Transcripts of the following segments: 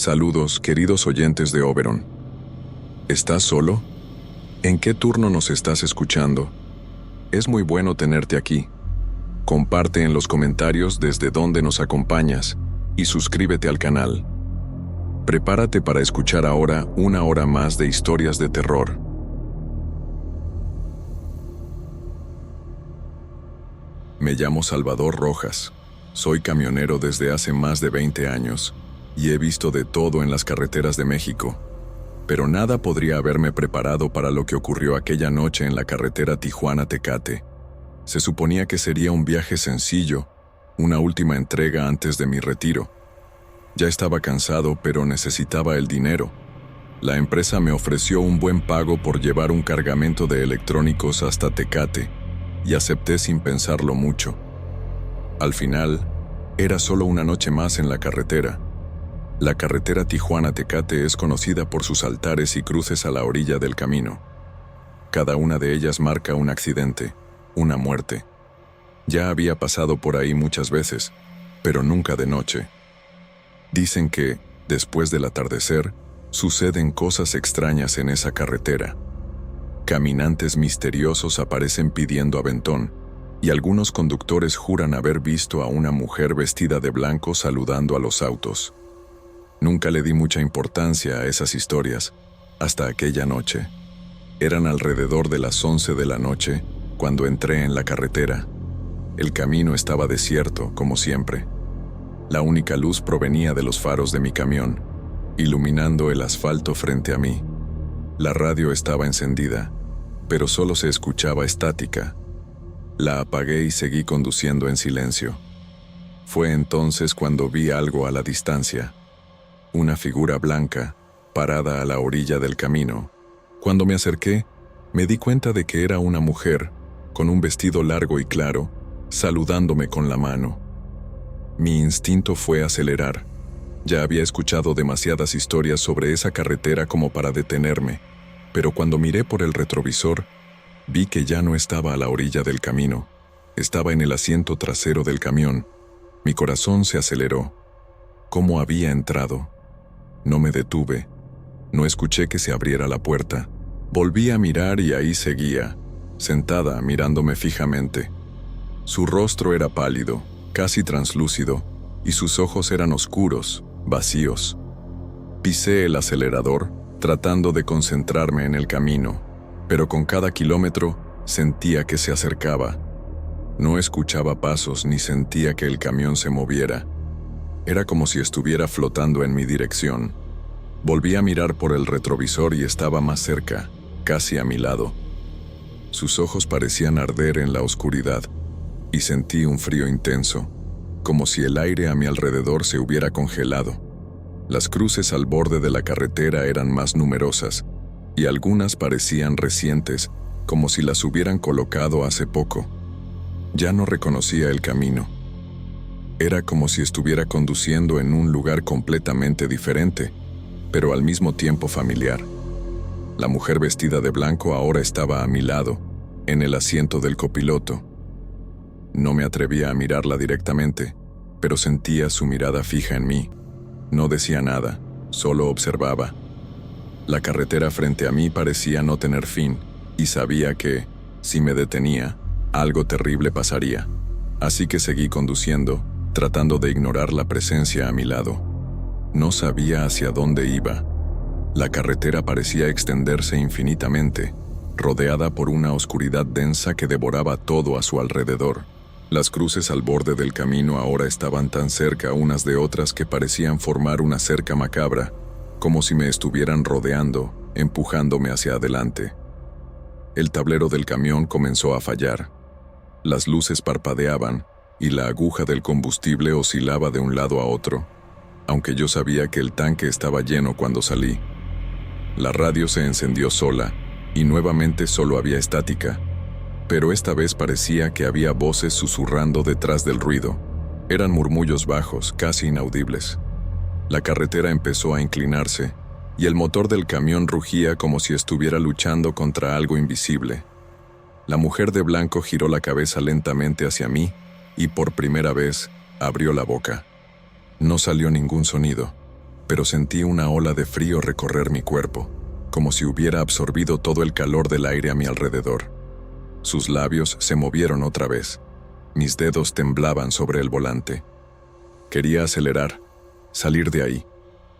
Saludos, queridos oyentes de Oberon. ¿Estás solo? ¿En qué turno nos estás escuchando? Es muy bueno tenerte aquí. Comparte en los comentarios desde dónde nos acompañas y suscríbete al canal. Prepárate para escuchar ahora una hora más de historias de terror. Me llamo Salvador Rojas. Soy camionero desde hace más de 20 años y he visto de todo en las carreteras de México. Pero nada podría haberme preparado para lo que ocurrió aquella noche en la carretera Tijuana-Tecate. Se suponía que sería un viaje sencillo, una última entrega antes de mi retiro. Ya estaba cansado, pero necesitaba el dinero. La empresa me ofreció un buen pago por llevar un cargamento de electrónicos hasta Tecate, y acepté sin pensarlo mucho. Al final, era solo una noche más en la carretera. La carretera Tijuana-Tecate es conocida por sus altares y cruces a la orilla del camino. Cada una de ellas marca un accidente, una muerte. Ya había pasado por ahí muchas veces, pero nunca de noche. Dicen que, después del atardecer, suceden cosas extrañas en esa carretera. Caminantes misteriosos aparecen pidiendo aventón, y algunos conductores juran haber visto a una mujer vestida de blanco saludando a los autos. Nunca le di mucha importancia a esas historias, hasta aquella noche. Eran alrededor de las 11 de la noche cuando entré en la carretera. El camino estaba desierto, como siempre. La única luz provenía de los faros de mi camión, iluminando el asfalto frente a mí. La radio estaba encendida, pero solo se escuchaba estática. La apagué y seguí conduciendo en silencio. Fue entonces cuando vi algo a la distancia. Una figura blanca, parada a la orilla del camino. Cuando me acerqué, me di cuenta de que era una mujer, con un vestido largo y claro, saludándome con la mano. Mi instinto fue acelerar. Ya había escuchado demasiadas historias sobre esa carretera como para detenerme, pero cuando miré por el retrovisor, vi que ya no estaba a la orilla del camino. Estaba en el asiento trasero del camión. Mi corazón se aceleró. ¿Cómo había entrado? No me detuve. No escuché que se abriera la puerta. Volví a mirar y ahí seguía, sentada mirándome fijamente. Su rostro era pálido, casi translúcido, y sus ojos eran oscuros, vacíos. Pisé el acelerador, tratando de concentrarme en el camino, pero con cada kilómetro sentía que se acercaba. No escuchaba pasos ni sentía que el camión se moviera. Era como si estuviera flotando en mi dirección. Volví a mirar por el retrovisor y estaba más cerca, casi a mi lado. Sus ojos parecían arder en la oscuridad, y sentí un frío intenso, como si el aire a mi alrededor se hubiera congelado. Las cruces al borde de la carretera eran más numerosas, y algunas parecían recientes, como si las hubieran colocado hace poco. Ya no reconocía el camino. Era como si estuviera conduciendo en un lugar completamente diferente, pero al mismo tiempo familiar. La mujer vestida de blanco ahora estaba a mi lado, en el asiento del copiloto. No me atrevía a mirarla directamente, pero sentía su mirada fija en mí. No decía nada, solo observaba. La carretera frente a mí parecía no tener fin, y sabía que, si me detenía, algo terrible pasaría. Así que seguí conduciendo, tratando de ignorar la presencia a mi lado. No sabía hacia dónde iba. La carretera parecía extenderse infinitamente, rodeada por una oscuridad densa que devoraba todo a su alrededor. Las cruces al borde del camino ahora estaban tan cerca unas de otras que parecían formar una cerca macabra, como si me estuvieran rodeando, empujándome hacia adelante. El tablero del camión comenzó a fallar. Las luces parpadeaban, y la aguja del combustible oscilaba de un lado a otro, aunque yo sabía que el tanque estaba lleno cuando salí. La radio se encendió sola, y nuevamente solo había estática, pero esta vez parecía que había voces susurrando detrás del ruido. Eran murmullos bajos, casi inaudibles. La carretera empezó a inclinarse, y el motor del camión rugía como si estuviera luchando contra algo invisible. La mujer de blanco giró la cabeza lentamente hacia mí, y por primera vez abrió la boca. No salió ningún sonido, pero sentí una ola de frío recorrer mi cuerpo, como si hubiera absorbido todo el calor del aire a mi alrededor. Sus labios se movieron otra vez. Mis dedos temblaban sobre el volante. Quería acelerar, salir de ahí,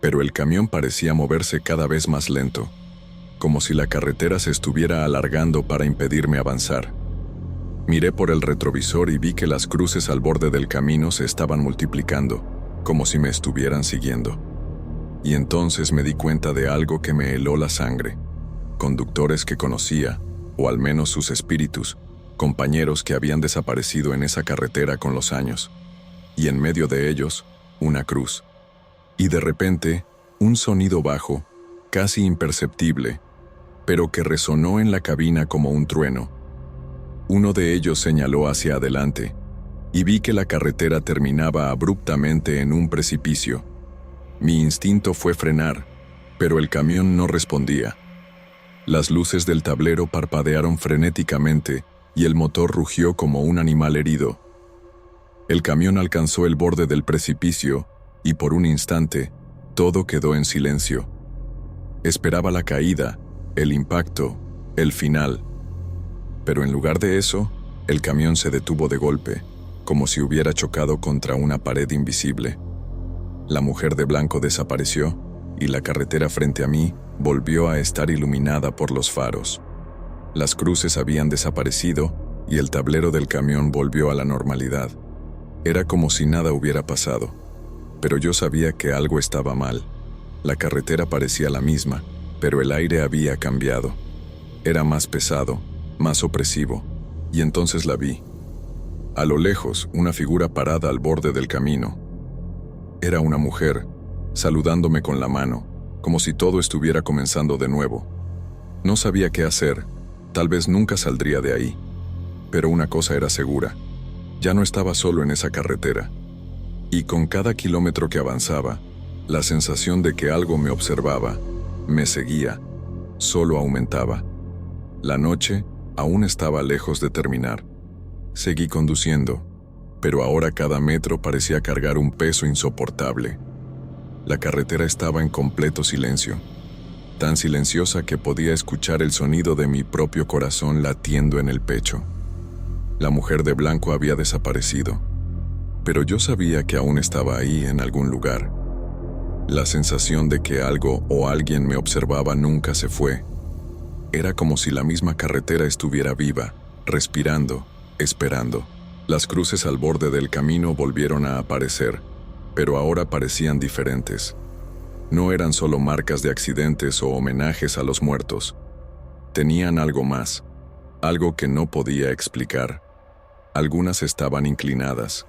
pero el camión parecía moverse cada vez más lento, como si la carretera se estuviera alargando para impedirme avanzar. Miré por el retrovisor y vi que las cruces al borde del camino se estaban multiplicando, como si me estuvieran siguiendo. Y entonces me di cuenta de algo que me heló la sangre. Conductores que conocía, o al menos sus espíritus, compañeros que habían desaparecido en esa carretera con los años. Y en medio de ellos, una cruz. Y de repente, un sonido bajo, casi imperceptible, pero que resonó en la cabina como un trueno. Uno de ellos señaló hacia adelante, y vi que la carretera terminaba abruptamente en un precipicio. Mi instinto fue frenar, pero el camión no respondía. Las luces del tablero parpadearon frenéticamente y el motor rugió como un animal herido. El camión alcanzó el borde del precipicio y por un instante, todo quedó en silencio. Esperaba la caída, el impacto, el final. Pero en lugar de eso, el camión se detuvo de golpe, como si hubiera chocado contra una pared invisible. La mujer de blanco desapareció y la carretera frente a mí volvió a estar iluminada por los faros. Las cruces habían desaparecido y el tablero del camión volvió a la normalidad. Era como si nada hubiera pasado, pero yo sabía que algo estaba mal. La carretera parecía la misma, pero el aire había cambiado. Era más pesado, más opresivo, y entonces la vi. A lo lejos, una figura parada al borde del camino. Era una mujer, saludándome con la mano, como si todo estuviera comenzando de nuevo. No sabía qué hacer, tal vez nunca saldría de ahí. Pero una cosa era segura, ya no estaba solo en esa carretera. Y con cada kilómetro que avanzaba, la sensación de que algo me observaba, me seguía, solo aumentaba. La noche aún estaba lejos de terminar. Seguí conduciendo, pero ahora cada metro parecía cargar un peso insoportable. La carretera estaba en completo silencio, tan silenciosa que podía escuchar el sonido de mi propio corazón latiendo en el pecho. La mujer de blanco había desaparecido, pero yo sabía que aún estaba ahí en algún lugar. La sensación de que algo o alguien me observaba nunca se fue. Era como si la misma carretera estuviera viva, respirando, esperando. Las cruces al borde del camino volvieron a aparecer, pero ahora parecían diferentes. No eran solo marcas de accidentes o homenajes a los muertos. Tenían algo más, algo que no podía explicar. Algunas estaban inclinadas,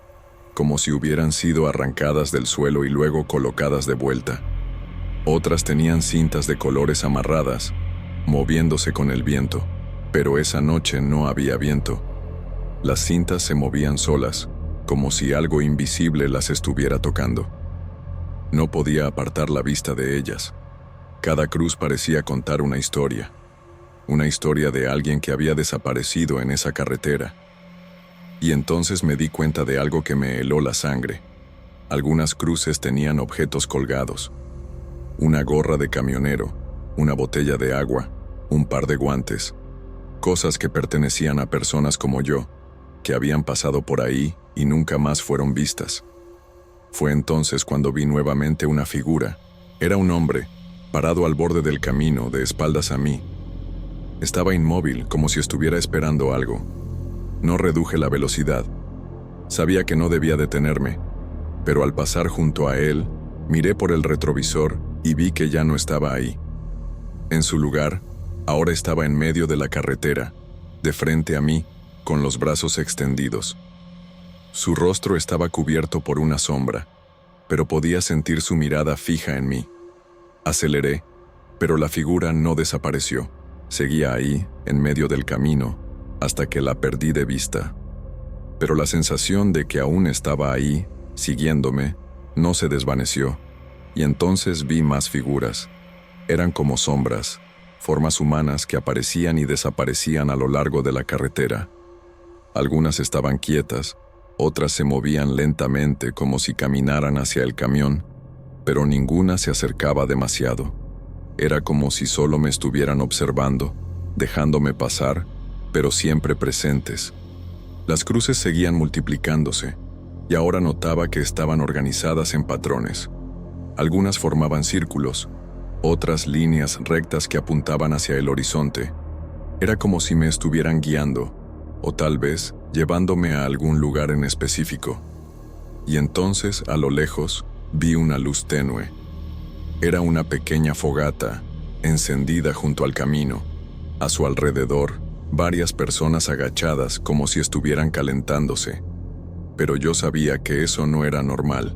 como si hubieran sido arrancadas del suelo y luego colocadas de vuelta. Otras tenían cintas de colores amarradas, moviéndose con el viento, pero esa noche no había viento. Las cintas se movían solas, como si algo invisible las estuviera tocando. No podía apartar la vista de ellas. Cada cruz parecía contar una historia de alguien que había desaparecido en esa carretera. Y entonces me di cuenta de algo que me heló la sangre. Algunas cruces tenían objetos colgados. Una gorra de camionero, una botella de agua, un par de guantes. Cosas que pertenecían a personas como yo, que habían pasado por ahí y nunca más fueron vistas. Fue entonces cuando vi nuevamente una figura. Era un hombre, parado al borde del camino, de espaldas a mí. Estaba inmóvil, como si estuviera esperando algo. No reduje la velocidad. Sabía que no debía detenerme, pero al pasar junto a él, miré por el retrovisor y vi que ya no estaba ahí. En su lugar, ahora estaba en medio de la carretera, de frente a mí, con los brazos extendidos. Su rostro estaba cubierto por una sombra, pero podía sentir su mirada fija en mí. Aceleré, pero la figura no desapareció. Seguía ahí, en medio del camino, hasta que la perdí de vista. Pero la sensación de que aún estaba ahí, siguiéndome, no se desvaneció, y entonces vi más figuras. Eran como sombras, formas humanas que aparecían y desaparecían a lo largo de la carretera. Algunas estaban quietas, otras se movían lentamente como si caminaran hacia el camión, pero ninguna se acercaba demasiado. Era como si solo me estuvieran observando, dejándome pasar, pero siempre presentes. Las cruces seguían multiplicándose, y ahora notaba que estaban organizadas en patrones. Algunas formaban círculos, otras líneas rectas que apuntaban hacia el horizonte. Era como si me estuvieran guiando, o tal vez llevándome a algún lugar en específico. Y entonces, a lo lejos, vi una luz tenue. Era una pequeña fogata, encendida junto al camino. A su alrededor, varias personas agachadas como si estuvieran calentándose. Pero yo sabía que eso no era normal.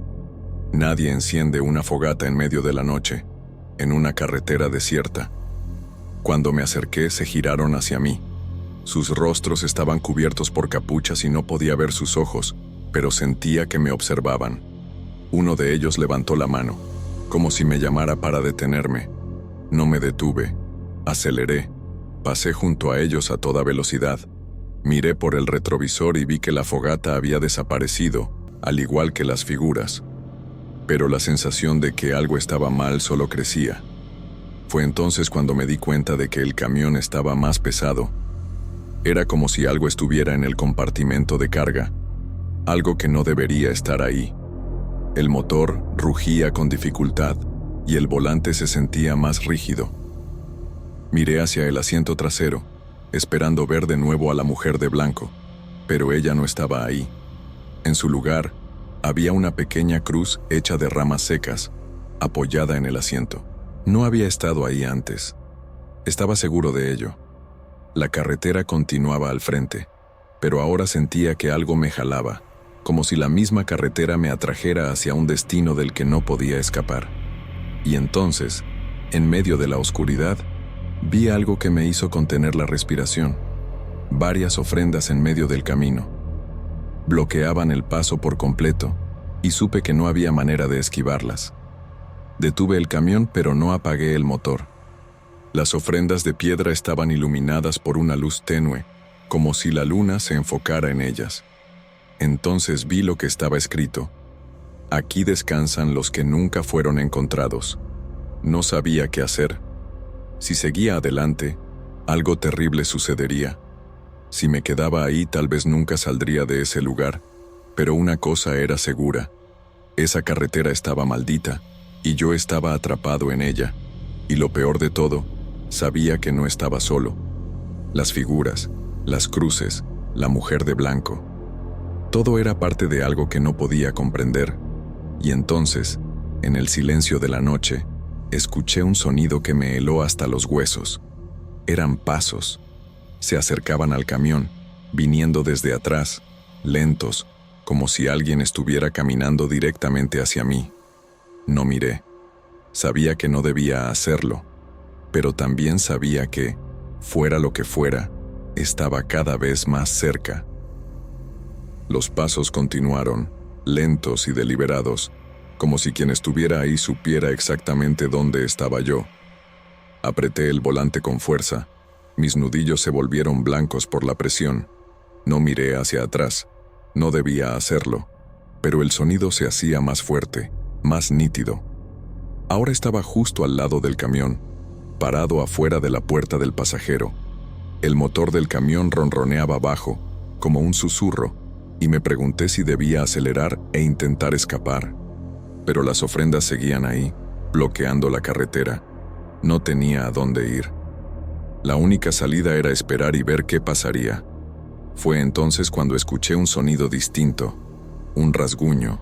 Nadie enciende una fogata en medio de la noche, en una carretera desierta. Cuando me acerqué, se giraron hacia mí. Sus rostros estaban cubiertos por capuchas y no podía ver sus ojos, pero sentía que me observaban. Uno de ellos levantó la mano, como si me llamara para detenerme. No me detuve. Aceleré. Pasé junto a ellos a toda velocidad. Miré por el retrovisor y vi que la fogata había desaparecido, al igual que las figuras. Pero la sensación de que algo estaba mal solo crecía. Fue entonces cuando me di cuenta de que el camión estaba más pesado. Era como si algo estuviera en el compartimento de carga, algo que no debería estar ahí. El motor rugía con dificultad y el volante se sentía más rígido. Miré hacia el asiento trasero, esperando ver de nuevo a la mujer de blanco, pero ella no estaba ahí. En su lugar, había una pequeña cruz hecha de ramas secas, apoyada en el asiento. No había estado ahí antes. Estaba seguro de ello. La carretera continuaba al frente, pero ahora sentía que algo me jalaba, como si la misma carretera me atrajera hacia un destino del que no podía escapar. Y entonces, en medio de la oscuridad, vi algo que me hizo contener la respiración. Varias ofrendas en medio del camino. Bloqueaban el paso por completo, y supe que no había manera de esquivarlas. Detuve el camión, pero no apagué el motor. Las ofrendas de piedra estaban iluminadas por una luz tenue, como si la luna se enfocara en ellas. Entonces vi lo que estaba escrito. Aquí descansan los que nunca fueron encontrados. No sabía qué hacer. Si seguía adelante, algo terrible sucedería. Si me quedaba ahí, tal vez nunca saldría de ese lugar, pero una cosa era segura. Esa carretera estaba maldita, y yo estaba atrapado en ella. Y lo peor de todo, sabía que no estaba solo. Las figuras, las cruces, la mujer de blanco. Todo era parte de algo que no podía comprender. Y entonces, en el silencio de la noche, escuché un sonido que me heló hasta los huesos. Eran pasos. Se acercaban al camión, viniendo desde atrás, lentos, como si alguien estuviera caminando directamente hacia mí. No miré. Sabía que no debía hacerlo, pero también sabía que, fuera lo que fuera, estaba cada vez más cerca. Los pasos continuaron, lentos y deliberados, como si quien estuviera ahí supiera exactamente dónde estaba yo. Apreté el volante con fuerza. Mis nudillos se volvieron blancos por la presión. No miré hacia atrás. No debía hacerlo, pero el sonido se hacía más fuerte, más nítido. Ahora estaba justo al lado del camión, parado afuera de la puerta del pasajero. El motor del camión ronroneaba bajo, como un susurro, y me pregunté si debía acelerar e intentar escapar. Pero las ofrendas seguían ahí, bloqueando la carretera. No tenía a dónde ir. La única salida era esperar y ver qué pasaría. Fue entonces cuando escuché un sonido distinto, un rasguño.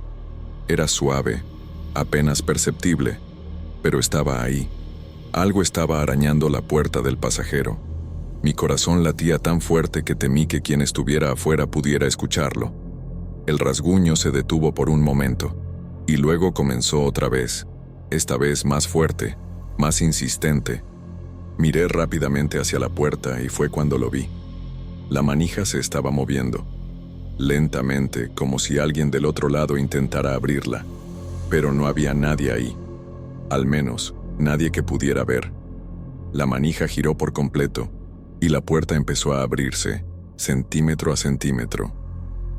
Era suave, apenas perceptible, pero estaba ahí. Algo estaba arañando la puerta del pasajero. Mi corazón latía tan fuerte que temí que quien estuviera afuera pudiera escucharlo. El rasguño se detuvo por un momento, y luego comenzó otra vez, esta vez más fuerte, más insistente. Miré rápidamente hacia la puerta y fue cuando lo vi. La manija se estaba moviendo, lentamente, como si alguien del otro lado intentara abrirla, pero no había nadie ahí. Al menos, nadie que pudiera ver. La manija giró por completo, y la puerta empezó a abrirse, centímetro a centímetro.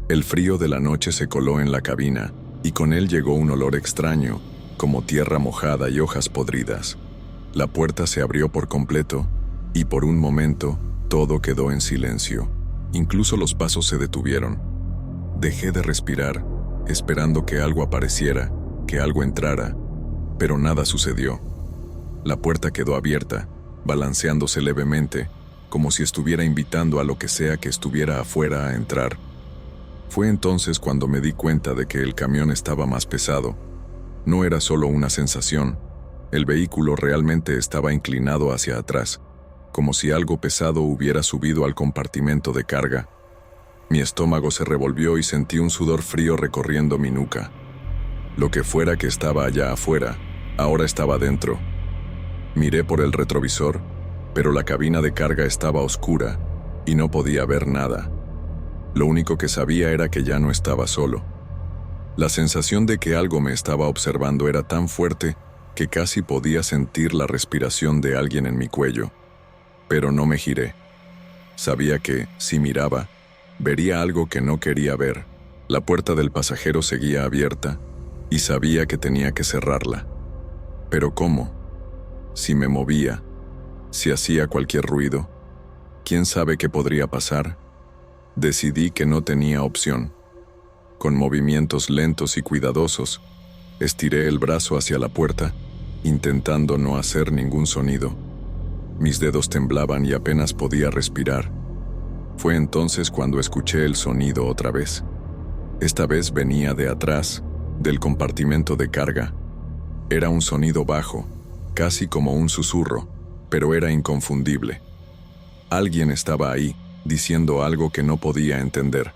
El frío de la noche se coló en la cabina, y con él llegó un olor extraño, como tierra mojada y hojas podridas. La puerta se abrió por completo y por un momento todo quedó en silencio. Incluso los pasos se detuvieron. Dejé de respirar, esperando que algo apareciera, que algo entrara, pero nada sucedió. La puerta quedó abierta, balanceándose levemente, como si estuviera invitando a lo que sea que estuviera afuera a entrar. Fue entonces cuando me di cuenta de que el camión estaba más pesado. No era solo una sensación, el vehículo realmente estaba inclinado hacia atrás, como si algo pesado hubiera subido al compartimento de carga. Mi estómago se revolvió y sentí un sudor frío recorriendo mi nuca. Lo que fuera que estaba allá afuera, ahora estaba dentro. Miré por el retrovisor, pero la cabina de carga estaba oscura y no podía ver nada. Lo único que sabía era que ya no estaba solo. La sensación de que algo me estaba observando era tan fuerte que casi podía sentir la respiración de alguien en mi cuello. Pero no me giré. Sabía que, si miraba, vería algo que no quería ver. La puerta del pasajero seguía abierta y sabía que tenía que cerrarla. ¿Pero cómo? Si me movía, si hacía cualquier ruido, ¿quién sabe qué podría pasar? Decidí que no tenía opción. Con movimientos lentos y cuidadosos, estiré el brazo hacia la puerta, intentando no hacer ningún sonido. Mis dedos temblaban y apenas podía respirar. Fue entonces cuando escuché el sonido otra vez. Esta vez venía de atrás, del compartimento de carga. Era un sonido bajo, casi como un susurro, pero era inconfundible. Alguien estaba ahí, diciendo algo que no podía entender.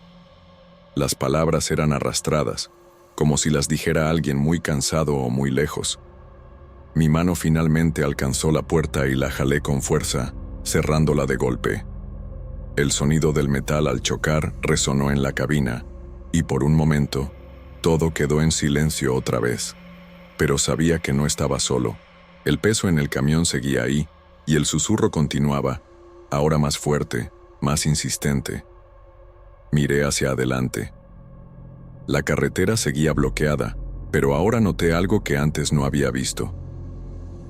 Las palabras eran arrastradas, como si las dijera alguien muy cansado o muy lejos. Mi mano finalmente alcanzó la puerta y la jalé con fuerza, cerrándola de golpe. El sonido del metal al chocar resonó en la cabina, y por un momento, todo quedó en silencio otra vez. Pero sabía que no estaba solo. El peso en el camión seguía ahí, y el susurro continuaba, ahora más fuerte, más insistente. Miré hacia adelante. La carretera seguía bloqueada, pero ahora noté algo que antes no había visto.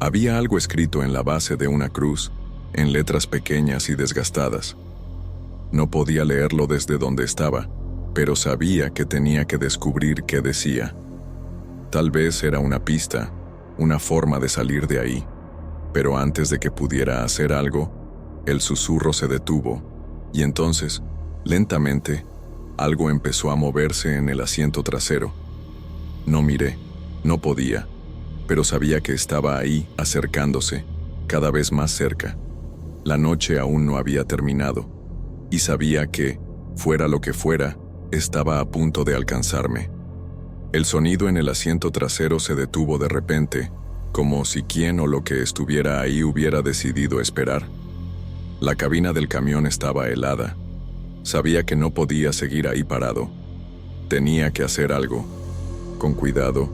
Había algo escrito en la base de una cruz, en letras pequeñas y desgastadas. No podía leerlo desde donde estaba, pero sabía que tenía que descubrir qué decía. Tal vez era una pista, una forma de salir de ahí, pero antes de que pudiera hacer algo, el susurro se detuvo, y entonces, lentamente, algo empezó a moverse en el asiento trasero. No miré, no podía, pero sabía que estaba ahí, acercándose, cada vez más cerca. La noche aún no había terminado, y sabía que, fuera lo que fuera, estaba a punto de alcanzarme. El sonido en el asiento trasero se detuvo de repente, como si quien o lo que estuviera ahí hubiera decidido esperar. La cabina del camión estaba helada. Sabía que no podía seguir ahí parado. Tenía que hacer algo. Con cuidado,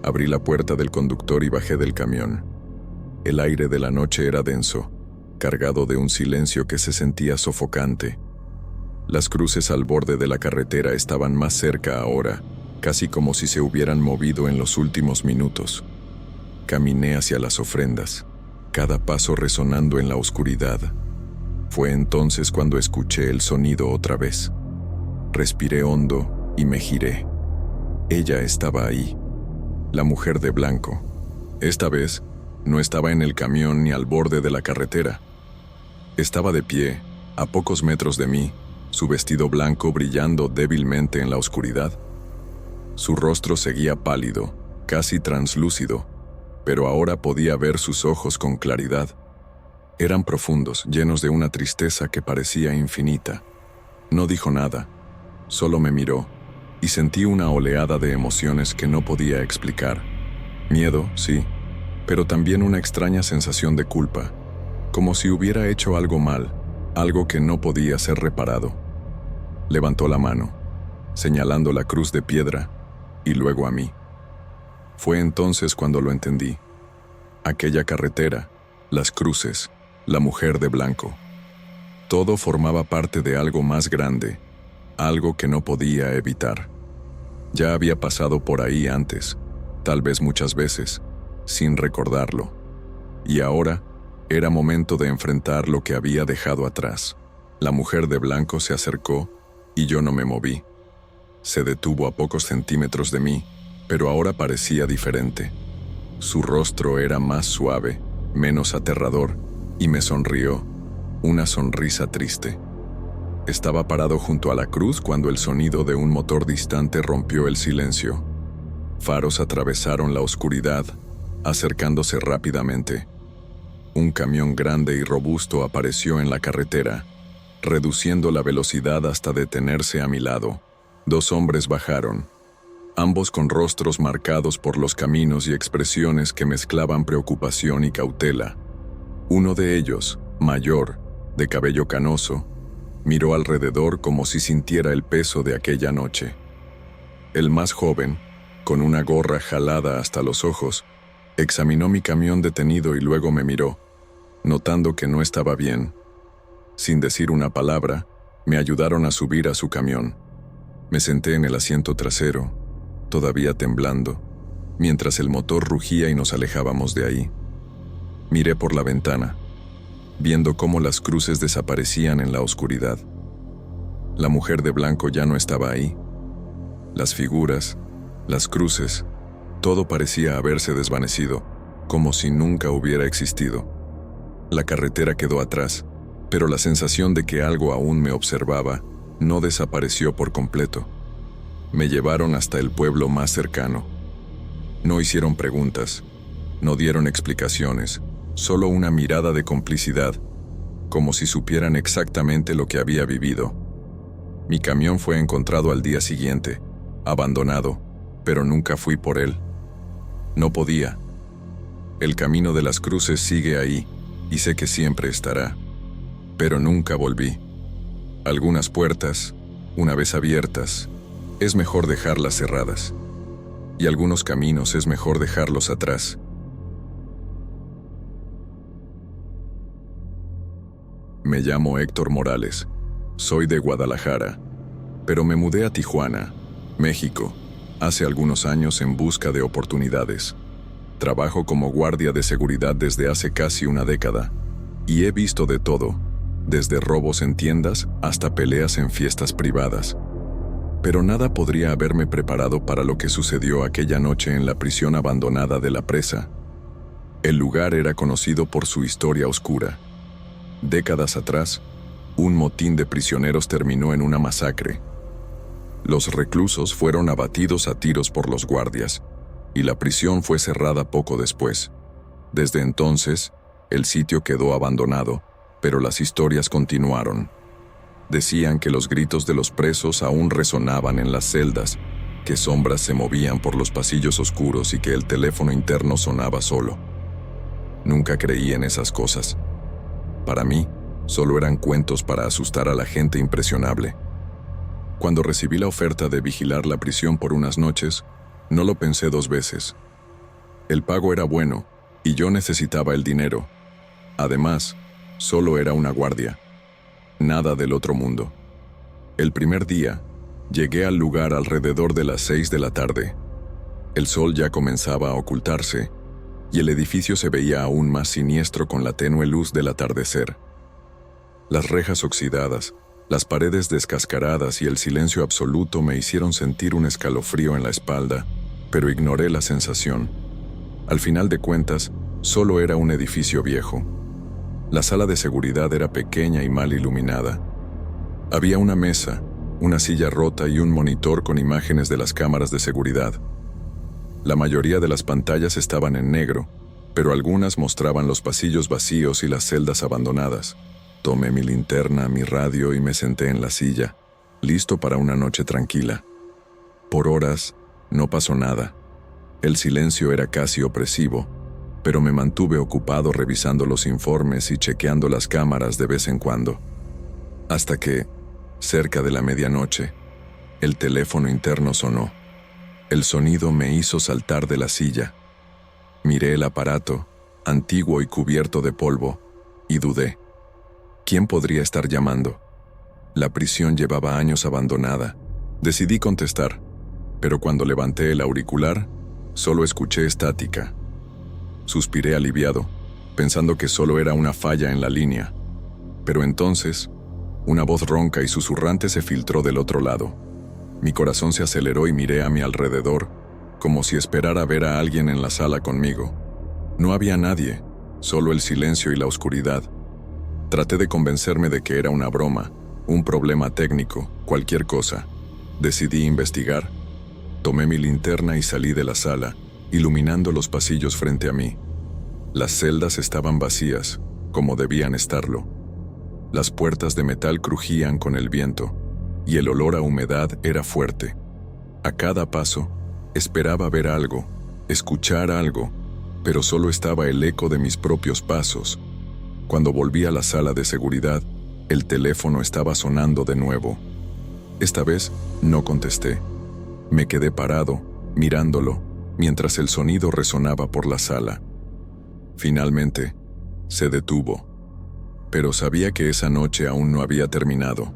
abrí la puerta del conductor y bajé del camión. El aire de la noche era denso, cargado de un silencio que se sentía sofocante. Las cruces al borde de la carretera estaban más cerca ahora, casi como si se hubieran movido en los últimos minutos. Caminé hacia las ofrendas, cada paso resonando en la oscuridad. Fue entonces cuando escuché el sonido otra vez. Respiré hondo y me giré. Ella estaba ahí, la mujer de blanco. Esta vez, no estaba en el camión ni al borde de la carretera. Estaba de pie, a pocos metros de mí, su vestido blanco brillando débilmente en la oscuridad. Su rostro seguía pálido, casi translúcido, pero ahora podía ver sus ojos con claridad. Eran profundos, llenos de una tristeza que parecía infinita. No dijo nada, solo me miró, y sentí una oleada de emociones que no podía explicar. Miedo, sí, pero también una extraña sensación de culpa, como si hubiera hecho algo mal, algo que no podía ser reparado. Levantó la mano, señalando la cruz de piedra, y luego a mí. Fue entonces cuando lo entendí. Aquella carretera, las cruces, la mujer de blanco. Todo formaba parte de algo más grande, algo que no podía evitar. Ya había pasado por ahí antes, tal vez muchas veces, sin recordarlo. Y ahora era momento de enfrentar lo que había dejado atrás. La mujer de blanco se acercó y yo no me moví. Se detuvo a pocos centímetros de mí, pero ahora parecía diferente. Su rostro era más suave, menos aterrador, y me sonrió, una sonrisa triste. Estaba parado junto a la cruz cuando el sonido de un motor distante rompió el silencio. Faros atravesaron la oscuridad, acercándose rápidamente. Un camión grande y robusto apareció en la carretera, reduciendo la velocidad hasta detenerse a mi lado. 2 hombres bajaron, ambos con rostros marcados por los caminos y expresiones que mezclaban preocupación y cautela. Uno de ellos, mayor, de cabello canoso, miró alrededor como si sintiera el peso de aquella noche. El más joven, con una gorra jalada hasta los ojos, examinó mi camión detenido y luego me miró, notando que no estaba bien. Sin decir una palabra, me ayudaron a subir a su camión. Me senté en el asiento trasero, todavía temblando, mientras el motor rugía y nos alejábamos de ahí. Miré por la ventana, viendo cómo las cruces desaparecían en la oscuridad. La mujer de blanco ya no estaba ahí. Las figuras, las cruces, todo parecía haberse desvanecido, como si nunca hubiera existido. La carretera quedó atrás, pero la sensación de que algo aún me observaba no desapareció por completo. Me llevaron hasta el pueblo más cercano. No hicieron preguntas, no dieron explicaciones, solo una mirada de complicidad, como si supieran exactamente lo que había vivido. Mi camión fue encontrado al día siguiente, abandonado, pero nunca fui por él. No podía. El camino de las cruces sigue ahí, y sé que siempre estará. Pero nunca volví. Algunas puertas, una vez abiertas, es mejor dejarlas cerradas. Y algunos caminos es mejor dejarlos atrás. Me llamo Héctor Morales. Soy de Guadalajara, pero me mudé a Tijuana, México, hace algunos años en busca de oportunidades. Trabajo como guardia de seguridad desde hace casi una década, y he visto de todo, desde robos en tiendas hasta peleas en fiestas privadas. Pero nada podría haberme preparado para lo que sucedió aquella noche en la prisión abandonada de La Presa. El lugar era conocido por su historia oscura. Décadas atrás, un motín de prisioneros terminó en una masacre. Los reclusos fueron abatidos a tiros por los guardias, y la prisión fue cerrada poco después. Desde entonces, el sitio quedó abandonado, pero las historias continuaron. Decían que los gritos de los presos aún resonaban en las celdas, que sombras se movían por los pasillos oscuros y que el teléfono interno sonaba solo. Nunca creí en esas cosas. Para mí, solo eran cuentos para asustar a la gente impresionable. Cuando recibí la oferta de vigilar la prisión por unas noches, no lo pensé 2 veces. El pago era bueno, y yo necesitaba el dinero. Además, solo era una guardia. Nada del otro mundo. El primer día, llegué al lugar alrededor de las 6 de la tarde. El sol ya comenzaba a ocultarse, y el edificio se veía aún más siniestro con la tenue luz del atardecer. Las rejas oxidadas, las paredes descascaradas y el silencio absoluto me hicieron sentir un escalofrío en la espalda, pero ignoré la sensación. Al final de cuentas, solo era un edificio viejo. La sala de seguridad era pequeña y mal iluminada. Había una mesa, una silla rota y un monitor con imágenes de las cámaras de seguridad. La mayoría de las pantallas estaban en negro, pero algunas mostraban los pasillos vacíos y las celdas abandonadas. Tomé mi linterna, mi radio y me senté en la silla, listo para una noche tranquila. Por horas, no pasó nada. El silencio era casi opresivo, pero me mantuve ocupado revisando los informes y chequeando las cámaras de vez en cuando. Hasta que, cerca de la medianoche, el teléfono interno sonó. El sonido me hizo saltar de la silla. Miré el aparato, antiguo y cubierto de polvo, y dudé. ¿Quién podría estar llamando? La prisión llevaba años abandonada. Decidí contestar, pero cuando levanté el auricular, Solo escuché estática. Suspiré aliviado, pensando que solo era una falla en la línea. Pero entonces, una voz ronca y susurrante se filtró del otro lado. Mi corazón se aceleró y miré a mi alrededor, como si esperara ver a alguien en la sala conmigo. No había nadie, solo el silencio y la oscuridad. Traté de convencerme de que era una broma, un problema técnico, cualquier cosa. Decidí investigar. Tomé mi linterna y salí de la sala, iluminando los pasillos frente a mí. Las celdas estaban vacías, como debían estarlo. Las puertas de metal crujían con el viento, y el olor a humedad era fuerte. A cada paso, esperaba ver algo, escuchar algo, pero solo estaba el eco de mis propios pasos. Cuando volví a la sala de seguridad, el teléfono estaba sonando de nuevo. Esta vez no contesté. Me quedé parado, mirándolo, mientras el sonido resonaba por la sala. Finalmente, se detuvo. Pero sabía que esa noche aún no había terminado.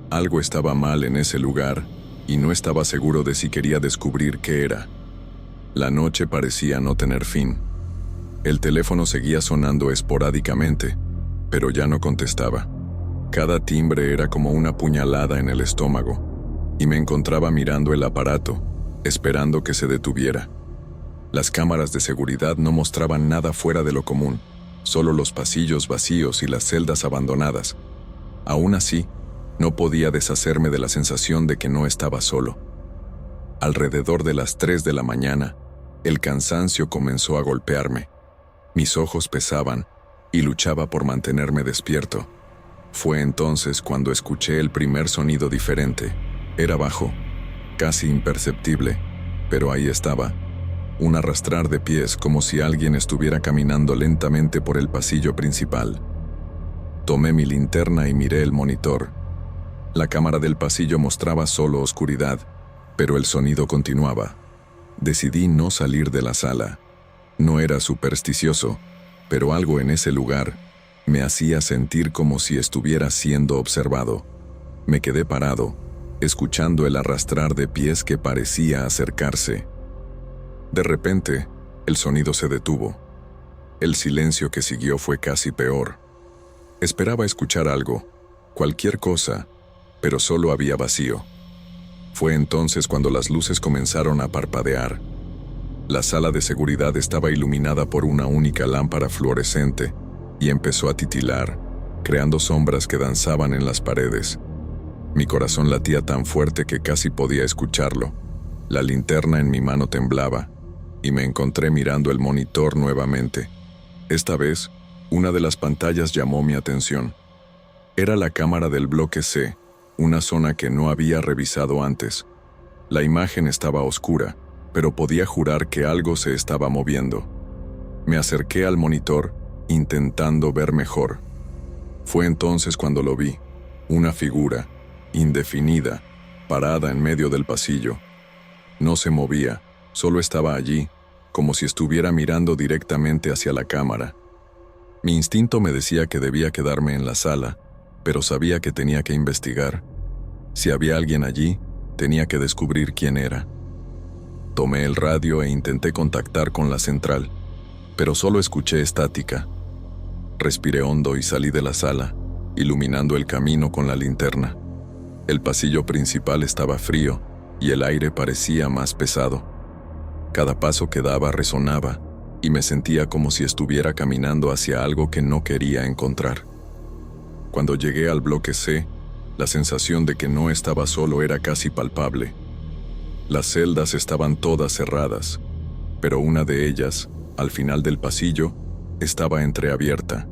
Algo estaba mal en ese lugar, y no estaba seguro de si quería descubrir qué era. La noche parecía no tener fin. El teléfono seguía sonando esporádicamente, pero ya no contestaba. Cada timbre era como una puñalada en el estómago, y me encontraba mirando el aparato, esperando que se detuviera. Las cámaras de seguridad no mostraban nada fuera de lo común, solo los pasillos vacíos y las celdas abandonadas. Aún así, no podía deshacerme de la sensación de que no estaba solo. Alrededor de las 3 de la mañana, el cansancio comenzó a golpearme. Mis ojos pesaban y luchaba por mantenerme despierto. Fue entonces cuando escuché el primer sonido diferente. Era bajo, casi imperceptible, pero ahí estaba. Un arrastrar de pies como si alguien estuviera caminando lentamente por el pasillo principal. Tomé mi linterna y miré el monitor. La cámara del pasillo mostraba solo oscuridad, pero el sonido continuaba. Decidí no salir de la sala. No era supersticioso, pero algo en ese lugar me hacía sentir como si estuviera siendo observado. Me quedé parado, escuchando el arrastrar de pies que parecía acercarse. De repente, el sonido se detuvo. El silencio que siguió fue casi peor. Esperaba escuchar algo, cualquier cosa, pero solo había vacío. Fue entonces cuando las luces comenzaron a parpadear. La sala de seguridad estaba iluminada por una única lámpara fluorescente y empezó a titilar, creando sombras que danzaban en las paredes. Mi corazón latía tan fuerte que casi podía escucharlo. La linterna en mi mano temblaba y me encontré mirando el monitor nuevamente. Esta vez, una de las pantallas llamó mi atención. Era la cámara del bloque C, una zona que no había revisado antes. La imagen estaba oscura, pero podía jurar que algo se estaba moviendo. Me acerqué al monitor, intentando ver mejor. Fue entonces cuando lo vi, una figura, indefinida, parada en medio del pasillo. No se movía, solo estaba allí, como si estuviera mirando directamente hacia la cámara. Mi instinto me decía que debía quedarme en la sala, pero sabía que tenía que investigar. Si había alguien allí, tenía que descubrir quién era. Tomé el radio e intenté contactar con la central, pero solo escuché estática. Respiré hondo y salí de la sala, iluminando el camino con la linterna. El pasillo principal estaba frío y el aire parecía más pesado. Cada paso que daba resonaba y me sentía como si estuviera caminando hacia algo que no quería encontrar. Cuando llegué al bloque C, la sensación de que no estaba solo era casi palpable. Las celdas estaban todas cerradas, pero una de ellas, al final del pasillo, estaba entreabierta.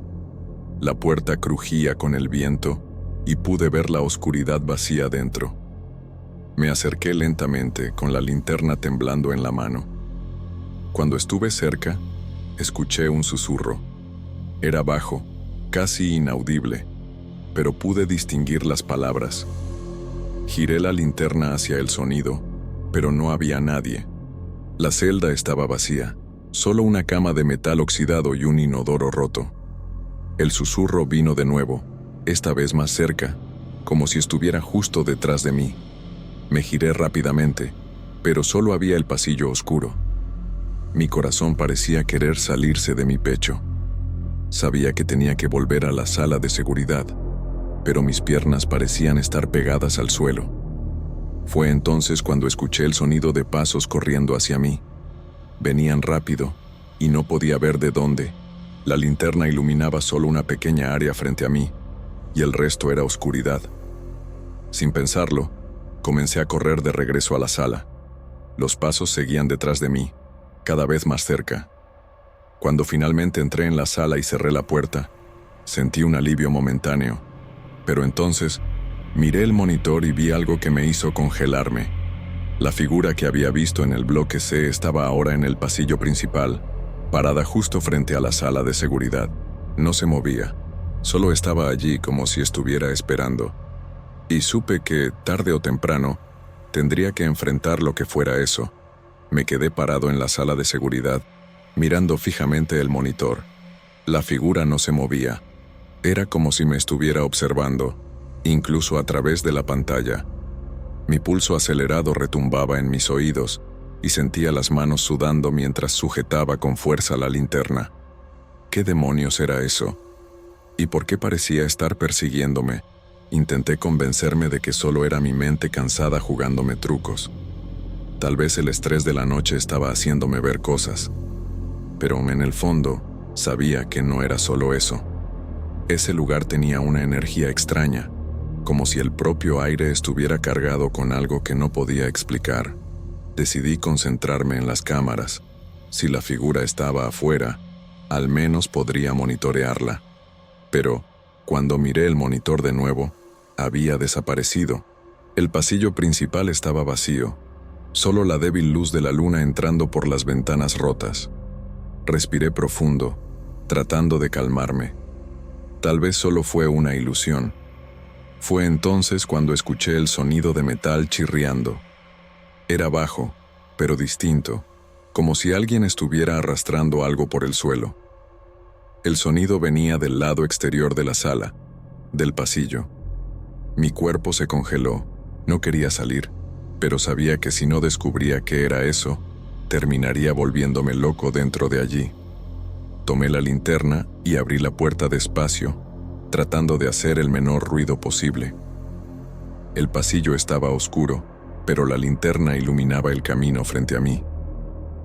La puerta crujía con el viento y pude ver la oscuridad vacía dentro. Me acerqué lentamente con la linterna temblando en la mano. Cuando estuve cerca, escuché un susurro. Era bajo, casi inaudible, pero pude distinguir las palabras. Giré la linterna hacia el sonido, pero no había nadie. La celda estaba vacía, solo una cama de metal oxidado y un inodoro roto. El susurro vino de nuevo, esta vez más cerca, como si estuviera justo detrás de mí. Me giré rápidamente, pero solo había el pasillo oscuro. Mi corazón parecía querer salirse de mi pecho. Sabía que tenía que volver a la sala de seguridad, pero mis piernas parecían estar pegadas al suelo. Fue entonces cuando escuché el sonido de pasos corriendo hacia mí. Venían rápido, y no podía ver de dónde. La linterna iluminaba solo una pequeña área frente a mí, y el resto era oscuridad. Sin pensarlo, comencé a correr de regreso a la sala. Los pasos seguían detrás de mí, cada vez más cerca. Cuando finalmente entré en la sala y cerré la puerta, sentí un alivio momentáneo, pero entonces miré el monitor y vi algo que me hizo congelarme. La figura que había visto en el bloque C estaba ahora en el pasillo principal, parada justo frente a la sala de seguridad. No se movía, solo estaba allí como si estuviera esperando. Y supe que, tarde o temprano, tendría que enfrentar lo que fuera eso. Me quedé parado en la sala de seguridad, mirando fijamente el monitor. La figura no se movía. Era como si me estuviera observando, incluso a través de la pantalla. Mi pulso acelerado retumbaba en mis oídos y sentía las manos sudando mientras sujetaba con fuerza la linterna. ¿Qué demonios era eso? ¿Y por qué parecía estar persiguiéndome? Intenté convencerme de que solo era mi mente cansada jugándome trucos. Tal vez el estrés de la noche estaba haciéndome ver cosas. Pero en el fondo, sabía que no era solo eso. Ese lugar tenía una energía extraña, como si el propio aire estuviera cargado con algo que no podía explicar. Decidí concentrarme en las cámaras. Si la figura estaba afuera, al menos podría monitorearla. Pero, cuando miré el monitor de nuevo, había desaparecido. El pasillo principal estaba vacío, solo la débil luz de la luna entrando por las ventanas rotas. Respiré profundo, tratando de calmarme. Tal vez solo fue una ilusión. Fue entonces cuando escuché el sonido de metal chirriando. Era bajo, pero distinto, como si alguien estuviera arrastrando algo por el suelo. El sonido venía del lado exterior de la sala, del pasillo. Mi cuerpo se congeló, no quería salir, pero sabía que si no descubría qué era eso, terminaría volviéndome loco dentro de allí. Tomé la linterna y abrí la puerta despacio, tratando de hacer el menor ruido posible. El pasillo estaba oscuro, pero la linterna iluminaba el camino frente a mí.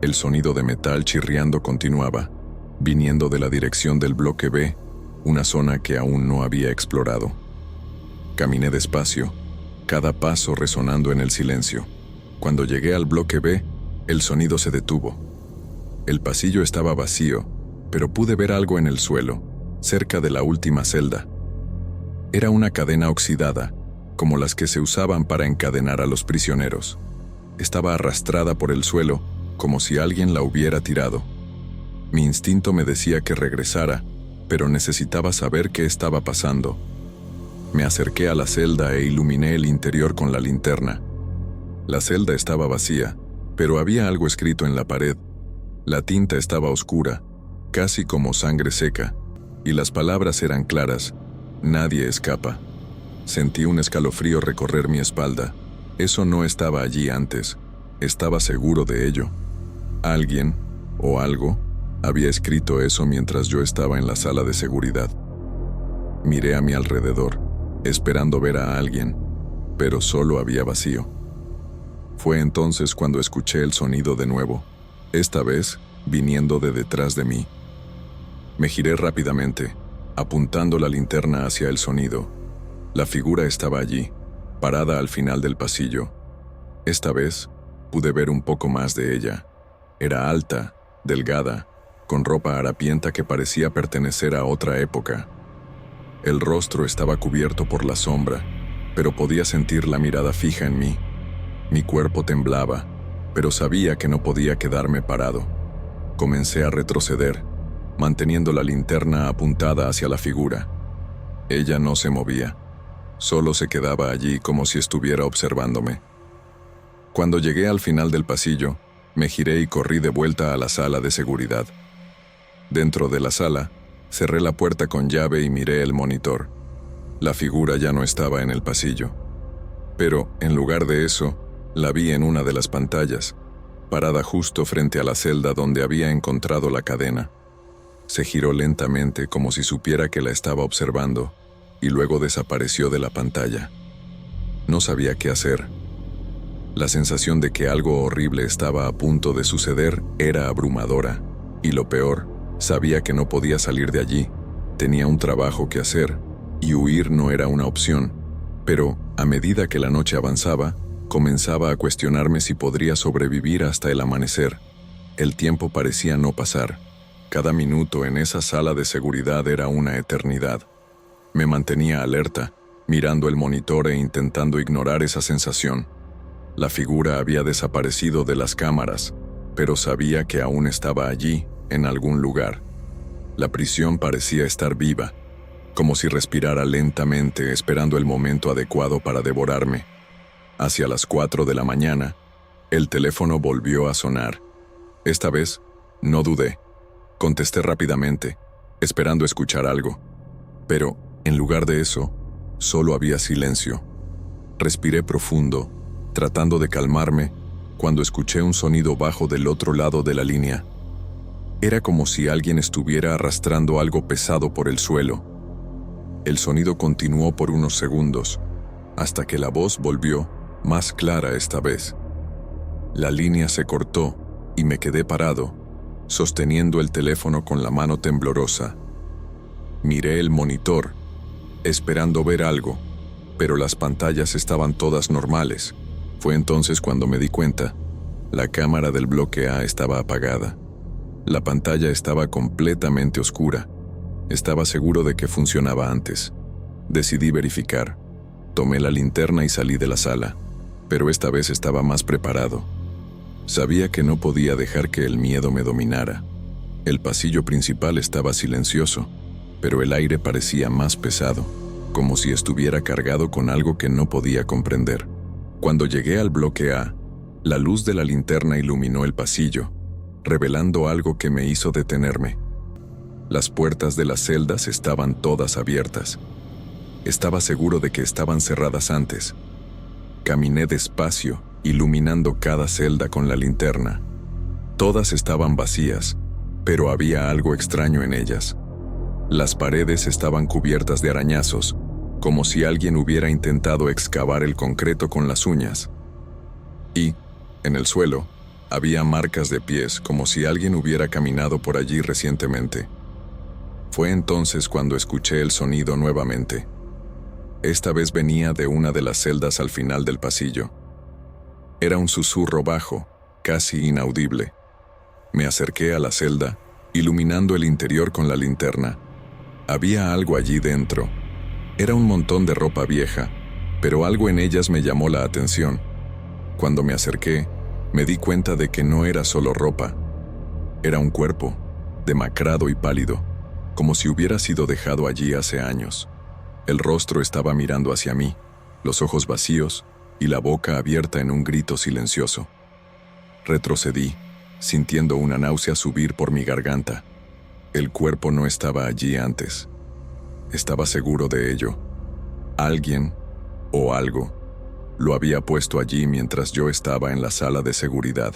El sonido de metal chirriando continuaba, viniendo de la dirección del bloque B, una zona que aún no había explorado. Caminé despacio, cada paso resonando en el silencio. Cuando llegué al bloque B, el sonido se detuvo. El pasillo estaba vacío, pero pude ver algo en el suelo, cerca de la última celda. Era una cadena oxidada, como las que se usaban para encadenar a los prisioneros. Estaba arrastrada por el suelo, como si alguien la hubiera tirado. Mi instinto me decía que regresara, pero necesitaba saber qué estaba pasando. Me acerqué a la celda e iluminé el interior con la linterna. La celda estaba vacía, pero había algo escrito en la pared. La tinta estaba oscura, casi como sangre seca, y las palabras eran claras: nadie escapa. Sentí un escalofrío recorrer mi espalda. Eso no estaba allí antes. Estaba seguro de ello. Alguien, o algo, había escrito eso mientras yo estaba en la sala de seguridad. Miré a mi alrededor, esperando ver a alguien, pero solo había vacío. Fue entonces cuando escuché el sonido de nuevo, esta vez viniendo de detrás de mí. Me giré rápidamente, apuntando la linterna hacia el sonido. La figura estaba allí, parada al final del pasillo. Esta vez pude ver un poco más de ella. Era alta, delgada, con ropa harapienta que parecía pertenecer a otra época. El rostro estaba cubierto por la sombra, pero podía sentir la mirada fija en mí. Mi cuerpo temblaba, pero sabía que no podía quedarme parado. Comencé a retroceder, manteniendo la linterna apuntada hacia la figura. Ella no se movía, solo se quedaba allí como si estuviera observándome. Cuando llegué al final del pasillo, me giré y corrí de vuelta a la sala de seguridad. Dentro de la sala, cerré la puerta con llave y miré el monitor. La figura ya no estaba en el pasillo. Pero, en lugar de eso, la vi en una de las pantallas. parada justo frente a la celda donde había encontrado la cadena. Se giró lentamente como si supiera que la estaba observando y luego desapareció de la pantalla. No sabía qué hacer. La sensación de que algo horrible estaba a punto de suceder era abrumadora, y lo peor, sabía que no podía salir de allí. Tenía un trabajo que hacer, y huir no era una opción, pero, a medida que la noche avanzaba, comenzaba a cuestionarme si podría sobrevivir hasta el amanecer. El tiempo parecía no pasar. Cada minuto en esa sala de seguridad era una eternidad. Me mantenía alerta, mirando el monitor e intentando ignorar esa sensación. La figura había desaparecido de las cámaras, pero sabía que aún estaba allí, en algún lugar. La prisión parecía estar viva, como si respirara lentamente esperando el momento adecuado para devorarme. Hacia las 4 de la mañana, el teléfono volvió a sonar. Esta vez, no dudé. Contesté rápidamente, esperando escuchar algo. Pero, en lugar de eso, solo había silencio. Respiré profundo, tratando de calmarme, cuando escuché un sonido bajo del otro lado de la línea. Era como si alguien estuviera arrastrando algo pesado por el suelo. El sonido continuó por unos segundos, hasta que la voz volvió, más clara esta vez. La línea se cortó y me quedé parado, sosteniendo el teléfono con la mano temblorosa. Miré el monitor, esperando ver algo, pero las pantallas estaban todas normales. Fue entonces cuando me di cuenta. La cámara del bloque A estaba apagada. La pantalla estaba completamente oscura. Estaba seguro de que funcionaba antes. Decidí verificar. Tomé la linterna y salí de la sala, pero esta vez estaba más preparado. Sabía que no podía dejar que el miedo me dominara. El pasillo principal estaba silencioso, pero el aire parecía más pesado, como si estuviera cargado con algo que no podía comprender. Cuando llegué al bloque A, la luz de la linterna iluminó el pasillo, revelando algo que me hizo detenerme. Las puertas de las celdas estaban todas abiertas. Estaba seguro de que estaban cerradas antes. Caminé despacio, iluminando cada celda con la linterna. Todas estaban vacías, pero había algo extraño en ellas. Las paredes estaban cubiertas de arañazos, como si alguien hubiera intentado excavar el concreto con las uñas. Y, en el suelo, había marcas de pies como si alguien hubiera caminado por allí recientemente. Fue entonces cuando escuché el sonido nuevamente. Esta vez venía de una de las celdas al final del pasillo. Era un susurro bajo, casi inaudible. Me acerqué a la celda, iluminando el interior con la linterna. Había algo allí dentro. Era un montón de ropa vieja, pero algo en ellas me llamó la atención. Cuando me acerqué, me di cuenta de que no era solo ropa. Era un cuerpo, demacrado y pálido, como si hubiera sido dejado allí hace años. El rostro estaba mirando hacia mí, los ojos vacíos y la boca abierta en un grito silencioso. Retrocedí, sintiendo una náusea subir por mi garganta. El cuerpo no estaba allí antes. Estaba seguro de ello. Alguien, o algo, lo había puesto allí mientras yo estaba en la sala de seguridad.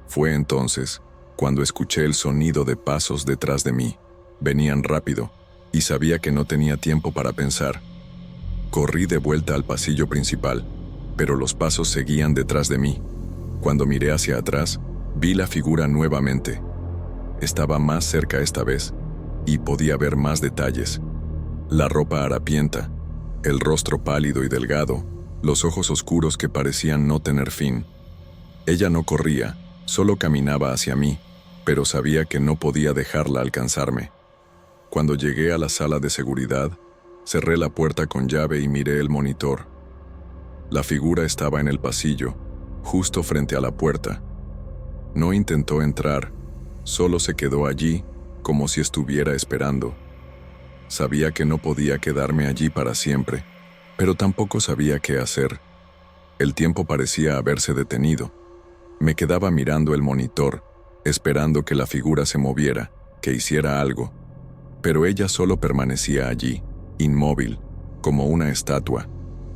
Fue entonces cuando escuché el sonido de pasos detrás de mí. Venían rápido, y sabía que no tenía tiempo para pensar. Corrí de vuelta al pasillo principal, pero los pasos seguían detrás de mí. Cuando miré hacia atrás, vi la figura nuevamente. Estaba más cerca esta vez, y podía ver más detalles. La ropa harapienta, el rostro pálido y delgado, los ojos oscuros que parecían no tener fin. Ella no corría, solo caminaba hacia mí, pero sabía que no podía dejarla alcanzarme. Cuando llegué a la sala de seguridad, cerré la puerta con llave y miré el monitor. La figura estaba en el pasillo, justo frente a la puerta. No intentó entrar, solo se quedó allí, como si estuviera esperando. Sabía que no podía quedarme allí para siempre, pero tampoco sabía qué hacer. El tiempo parecía haberse detenido. Me quedaba mirando el monitor, esperando que la figura se moviera, que hiciera algo. Pero ella solo permanecía allí, inmóvil, como una estatua.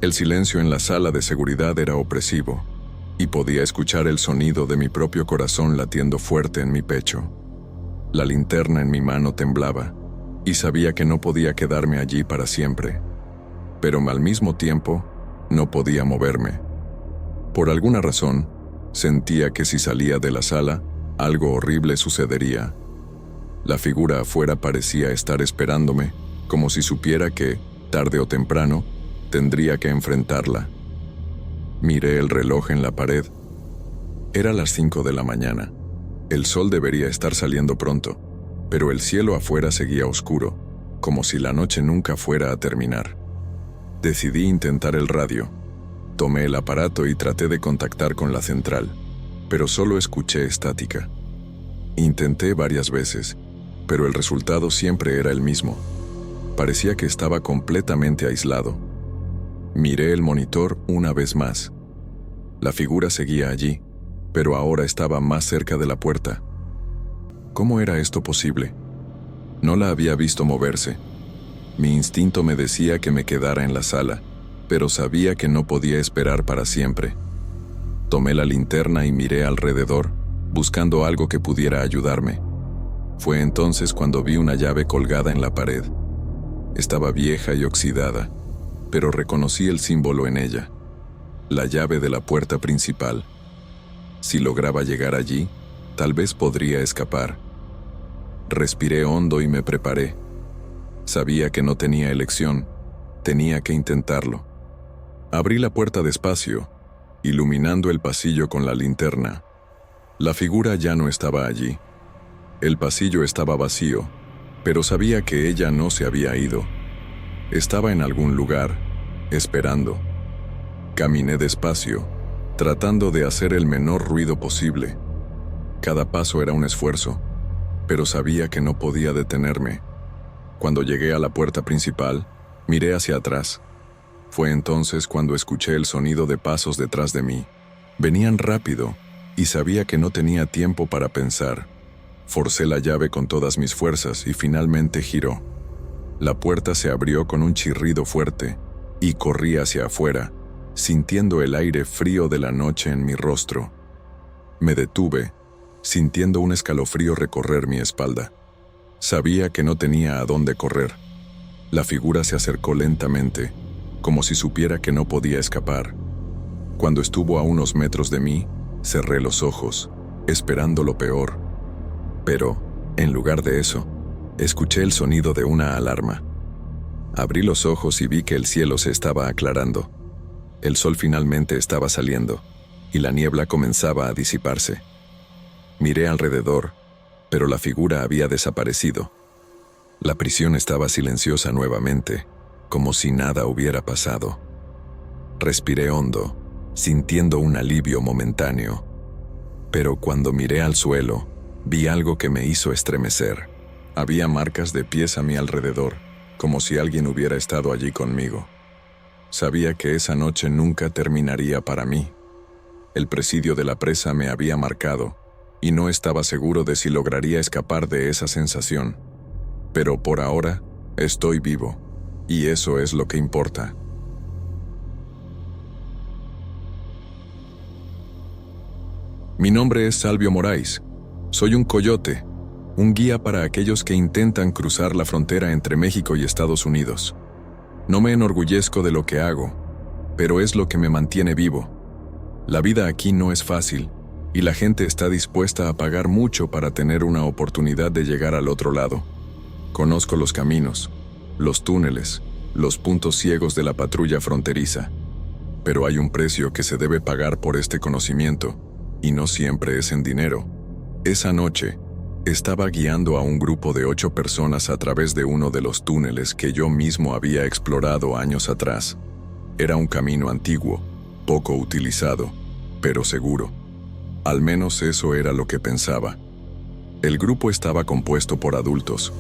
El silencio en la sala de seguridad era opresivo. y podía escuchar el sonido de mi propio corazón latiendo fuerte en mi pecho. La linterna en mi mano temblaba, y sabía que no podía quedarme allí para siempre, pero al mismo tiempo no podía moverme. Por alguna razón, sentía que si salía de la sala, algo horrible sucedería. La figura afuera parecía estar esperándome, como si supiera que, tarde o temprano, tendría que enfrentarla. Miré el reloj en la pared. Era las 5 de la mañana. El sol debería estar saliendo pronto, pero el cielo afuera seguía oscuro, como si la noche nunca fuera a terminar. Decidí intentar el radio. Tomé el aparato y traté de contactar con la central, pero solo escuché estática. Intenté varias veces, pero el resultado siempre era el mismo. Parecía que estaba completamente aislado. Miré el monitor una vez más. La figura seguía allí, pero ahora estaba más cerca de la puerta. ¿Cómo era esto posible? No la había visto moverse. Mi instinto me decía que me quedara en la sala, pero sabía que no podía esperar para siempre. Tomé la linterna y miré alrededor, buscando algo que pudiera ayudarme. Fue entonces cuando vi una llave colgada en la pared. Estaba vieja y oxidada, pero reconocí el símbolo en ella: la llave de la puerta principal. Si lograba llegar allí, tal vez podría escapar. Respiré hondo y me preparé. Sabía que no tenía elección, tenía que intentarlo. Abrí la puerta despacio, iluminando el pasillo con la linterna. La figura ya no estaba allí. El pasillo estaba vacío, pero sabía que ella no se había ido. Estaba en algún lugar, esperando. Caminé despacio, tratando de hacer el menor ruido posible. Cada paso era un esfuerzo, pero sabía que no podía detenerme. Cuando llegué a la puerta principal, miré hacia atrás. Fue entonces cuando escuché el sonido de pasos detrás de mí. Venían rápido, y sabía que no tenía tiempo para pensar. Forcé la llave con todas mis fuerzas y finalmente giró. La puerta se abrió con un chirrido fuerte, y corrí hacia afuera, sintiendo el aire frío de la noche en mi rostro. Me detuve, sintiendo un escalofrío recorrer mi espalda. Sabía que no tenía a dónde correr. La figura se acercó lentamente, como si supiera que no podía escapar. Cuando estuvo a unos metros de mí, cerré los ojos, esperando lo peor. Pero, en lugar de eso, escuché el sonido de una alarma. Abrí los ojos y vi que el cielo se estaba aclarando. El sol finalmente estaba saliendo, y la niebla comenzaba a disiparse. Miré alrededor, pero la figura había desaparecido. La prisión estaba silenciosa nuevamente, como si nada hubiera pasado. Respiré hondo, sintiendo un alivio momentáneo. Pero cuando miré al suelo, vi algo que me hizo estremecer. Había marcas de pies a mi alrededor, como si alguien hubiera estado allí conmigo. Sabía que esa noche nunca terminaría para mí. El presidio de la presa me había marcado, y no estaba seguro de si lograría escapar de esa sensación. Pero por ahora, estoy vivo, y eso es lo que importa. Mi nombre es Salvio Moraes. Soy un coyote, un guía para aquellos que intentan cruzar la frontera entre México y Estados Unidos. No me enorgullezco de lo que hago, pero es lo que me mantiene vivo. La vida aquí no es fácil, y la gente está dispuesta a pagar mucho para tener una oportunidad de llegar al otro lado. Conozco los caminos, los túneles, los puntos ciegos de la patrulla fronteriza. Pero hay un precio que se debe pagar por este conocimiento, y no siempre es en dinero. Esa noche, estaba guiando a un grupo de 8 personas a través de uno de los túneles que yo mismo había explorado años atrás. Era un camino antiguo, poco utilizado, pero seguro. Al menos eso era lo que pensaba. El grupo estaba compuesto por adultos,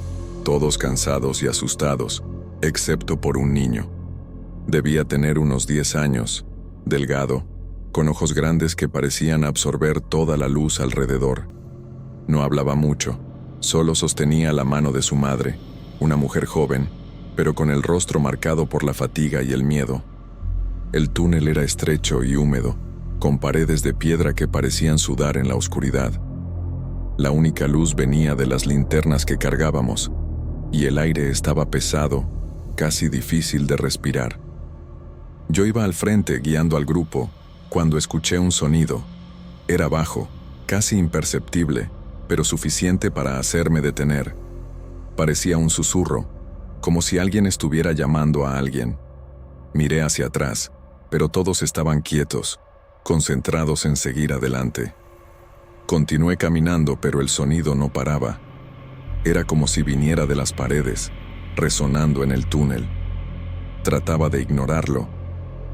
todos cansados y asustados, excepto por un niño. Debía tener unos 10 años, delgado, con ojos grandes que parecían absorber toda la luz alrededor. No hablaba mucho, solo sostenía la mano de su madre, una mujer joven, pero con el rostro marcado por la fatiga y el miedo. El túnel era estrecho y húmedo, con paredes de piedra que parecían sudar en la oscuridad. La única luz venía de las linternas que cargábamos, y el aire estaba pesado, casi difícil de respirar. Yo iba al frente guiando al grupo, cuando escuché un sonido. Era bajo, casi imperceptible, pero suficiente para hacerme detener. Parecía un susurro, como si alguien estuviera llamando a alguien. Miré hacia atrás, pero todos estaban quietos, concentrados en seguir adelante. Continué caminando, pero el sonido no paraba. Era como si viniera de las paredes, resonando en el túnel. Trataba de ignorarlo,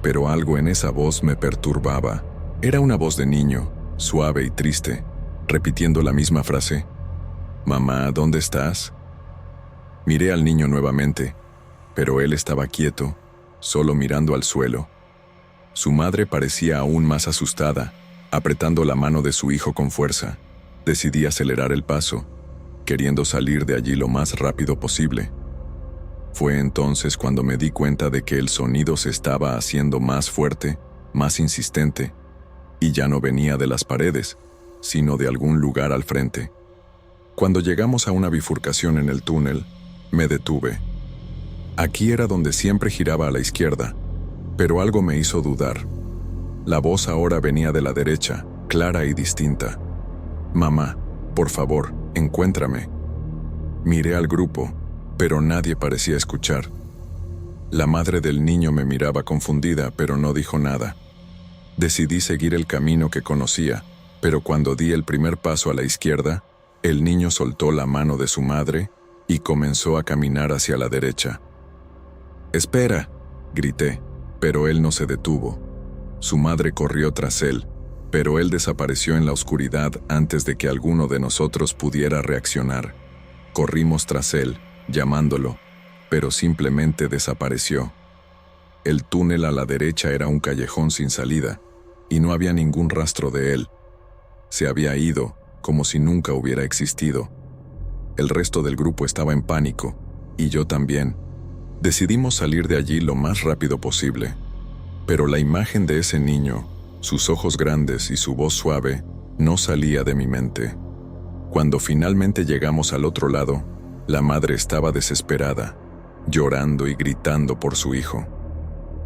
pero algo en esa voz me perturbaba. Era una voz de niño, suave y triste, repitiendo la misma frase. «Mamá, ¿dónde estás?». Miré al niño nuevamente, pero él estaba quieto, solo mirando al suelo. Su madre parecía aún más asustada, apretando la mano de su hijo con fuerza. Decidí acelerar el paso, queriendo salir de allí lo más rápido posible. Fue entonces cuando me di cuenta de que el sonido se estaba haciendo más fuerte, más insistente, y ya no venía de las paredes, sino de algún lugar al frente. Cuando llegamos a una bifurcación en el túnel, me detuve. Aquí era donde siempre giraba a la izquierda, pero algo me hizo dudar. La voz ahora venía de la derecha, clara y distinta. «Mamá, por favor, encuéntrame». Miré al grupo, pero nadie parecía escuchar. La madre del niño me miraba confundida, pero no dijo nada. Decidí seguir el camino que conocía, pero cuando di el primer paso a la izquierda, el niño soltó la mano de su madre y comenzó a caminar hacia la derecha. «¡Espera!», grité, pero él no se detuvo. Su madre corrió tras él, pero él desapareció en la oscuridad antes de que alguno de nosotros pudiera reaccionar. Corrimos tras él, llamándolo, pero simplemente desapareció. El túnel a la derecha era un callejón sin salida, y no había ningún rastro de él. Se había ido, como si nunca hubiera existido. El resto del grupo estaba en pánico, y yo también. Decidimos salir de allí lo más rápido posible. Pero la imagen de ese niño, sus ojos grandes y su voz suave, no salía de mi mente. Cuando finalmente llegamos al otro lado, la madre estaba desesperada, llorando y gritando por su hijo.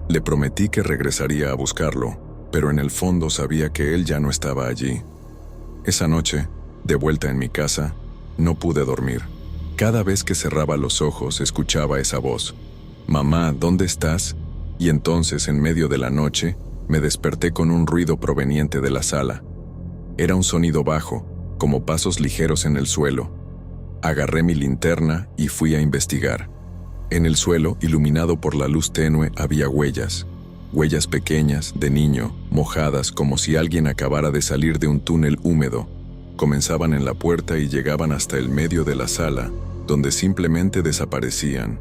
Le prometí que regresaría a buscarlo, pero en el fondo sabía que él ya no estaba allí. Esa noche, de vuelta en mi casa, no pude dormir. Cada vez que cerraba los ojos escuchaba esa voz. «Mamá, ¿dónde estás?». Y entonces, en medio de la noche, me desperté con un ruido proveniente de la sala. Era un sonido bajo, como pasos ligeros en el suelo. Agarré mi linterna y fui a investigar. En el suelo, iluminado por la luz tenue, había huellas. Huellas pequeñas, de niño, mojadas como si alguien acabara de salir de un túnel húmedo. Comenzaban en la puerta y llegaban hasta el medio de la sala, donde simplemente desaparecían.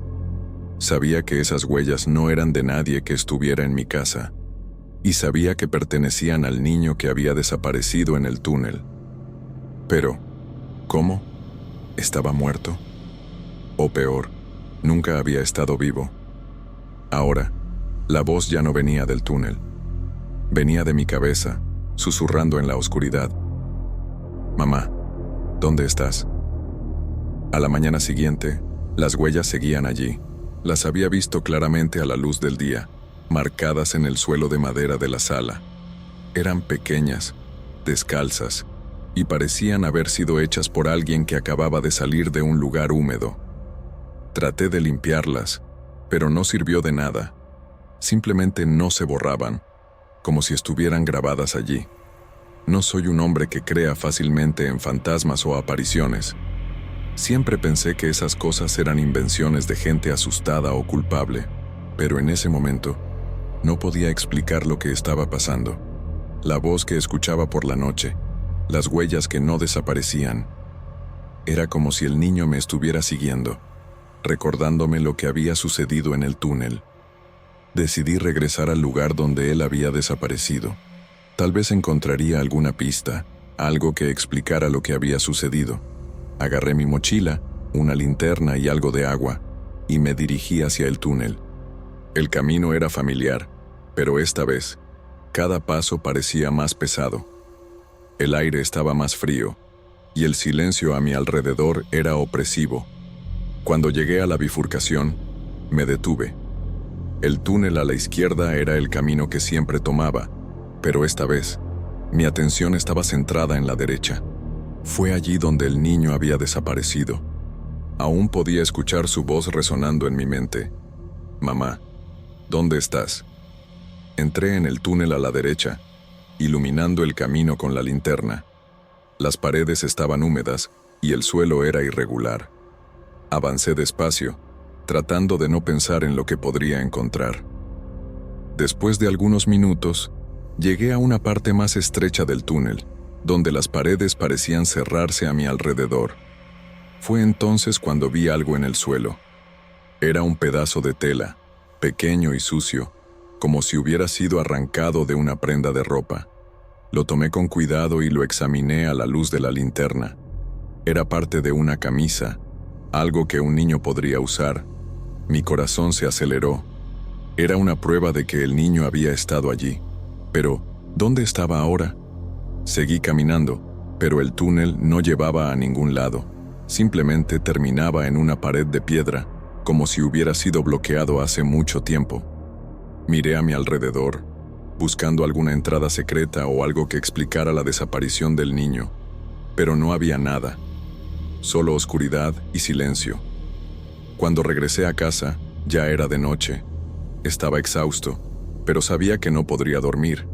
Sabía que esas huellas no eran de nadie que estuviera en mi casa, y sabía que pertenecían al niño que había desaparecido en el túnel. Pero, ¿cómo? ¿Estaba muerto? O peor, nunca había estado vivo. Ahora, la voz ya no venía del túnel. Venía de mi cabeza, susurrando en la oscuridad. «Mamá, ¿dónde estás?». A la mañana siguiente, las huellas seguían allí. Las había visto claramente a la luz del día, marcadas en el suelo de madera de la sala. Eran pequeñas, descalzas, y parecían haber sido hechas por alguien que acababa de salir de un lugar húmedo. Traté de limpiarlas, pero no sirvió de nada. Simplemente no se borraban, como si estuvieran grabadas allí. No soy un hombre que crea fácilmente en fantasmas o apariciones. Siempre pensé que esas cosas eran invenciones de gente asustada o culpable, pero en ese momento no podía explicar lo que estaba pasando. La voz que escuchaba por la noche, las huellas que no desaparecían. Era como si el niño me estuviera siguiendo, recordándome lo que había sucedido en el túnel. Decidí regresar al lugar donde él había desaparecido. Tal vez encontraría alguna pista, algo que explicara lo que había sucedido. Agarré mi mochila, una linterna y algo de agua, y me dirigí hacia el túnel. El camino era familiar, pero esta vez cada paso parecía más pesado. El aire estaba más frío, y el silencio a mi alrededor era opresivo. Cuando llegué a la bifurcación, me detuve. El túnel a la izquierda era el camino que siempre tomaba, pero esta vez, mi atención estaba centrada en la derecha. Fue allí donde el niño había desaparecido. Aún podía escuchar su voz resonando en mi mente. «Mamá, ¿dónde estás?» Entré en el túnel a la derecha, iluminando el camino con la linterna. Las paredes estaban húmedas y el suelo era irregular. Avancé despacio, tratando de no pensar en lo que podría encontrar. Después de algunos minutos, llegué a una parte más estrecha del túnel, donde las paredes parecían cerrarse a mi alrededor. Fue entonces cuando vi algo en el suelo. Era un pedazo de tela, pequeño y sucio, como si hubiera sido arrancado de una prenda de ropa. Lo tomé con cuidado y lo examiné a la luz de la linterna. Era parte de una camisa, algo que un niño podría usar. Mi corazón se aceleró. Era una prueba de que el niño había estado allí. Pero, ¿dónde estaba ahora? Seguí caminando, pero el túnel no llevaba a ningún lado. Simplemente terminaba en una pared de piedra, como si hubiera sido bloqueado hace mucho tiempo. Miré a mi alrededor, buscando alguna entrada secreta o algo que explicara la desaparición del niño, pero no había nada, solo oscuridad y silencio. Cuando regresé a casa, ya era de noche. Estaba exhausto, pero sabía que no podría dormir.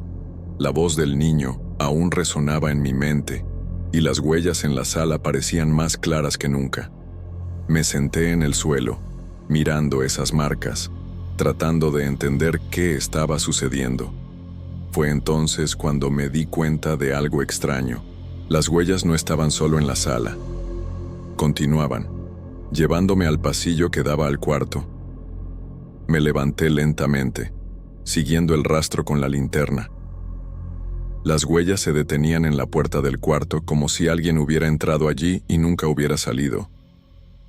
La voz del niño aún resonaba en mi mente, y las huellas en la sala parecían más claras que nunca. Me senté en el suelo, mirando esas marcas, tratando de entender qué estaba sucediendo. Fue entonces cuando me di cuenta de algo extraño. Las huellas no estaban solo en la sala. Continuaban, llevándome al pasillo que daba al cuarto. Me levanté lentamente, siguiendo el rastro con la linterna. Las huellas se detenían en la puerta del cuarto como si alguien hubiera entrado allí y nunca hubiera salido.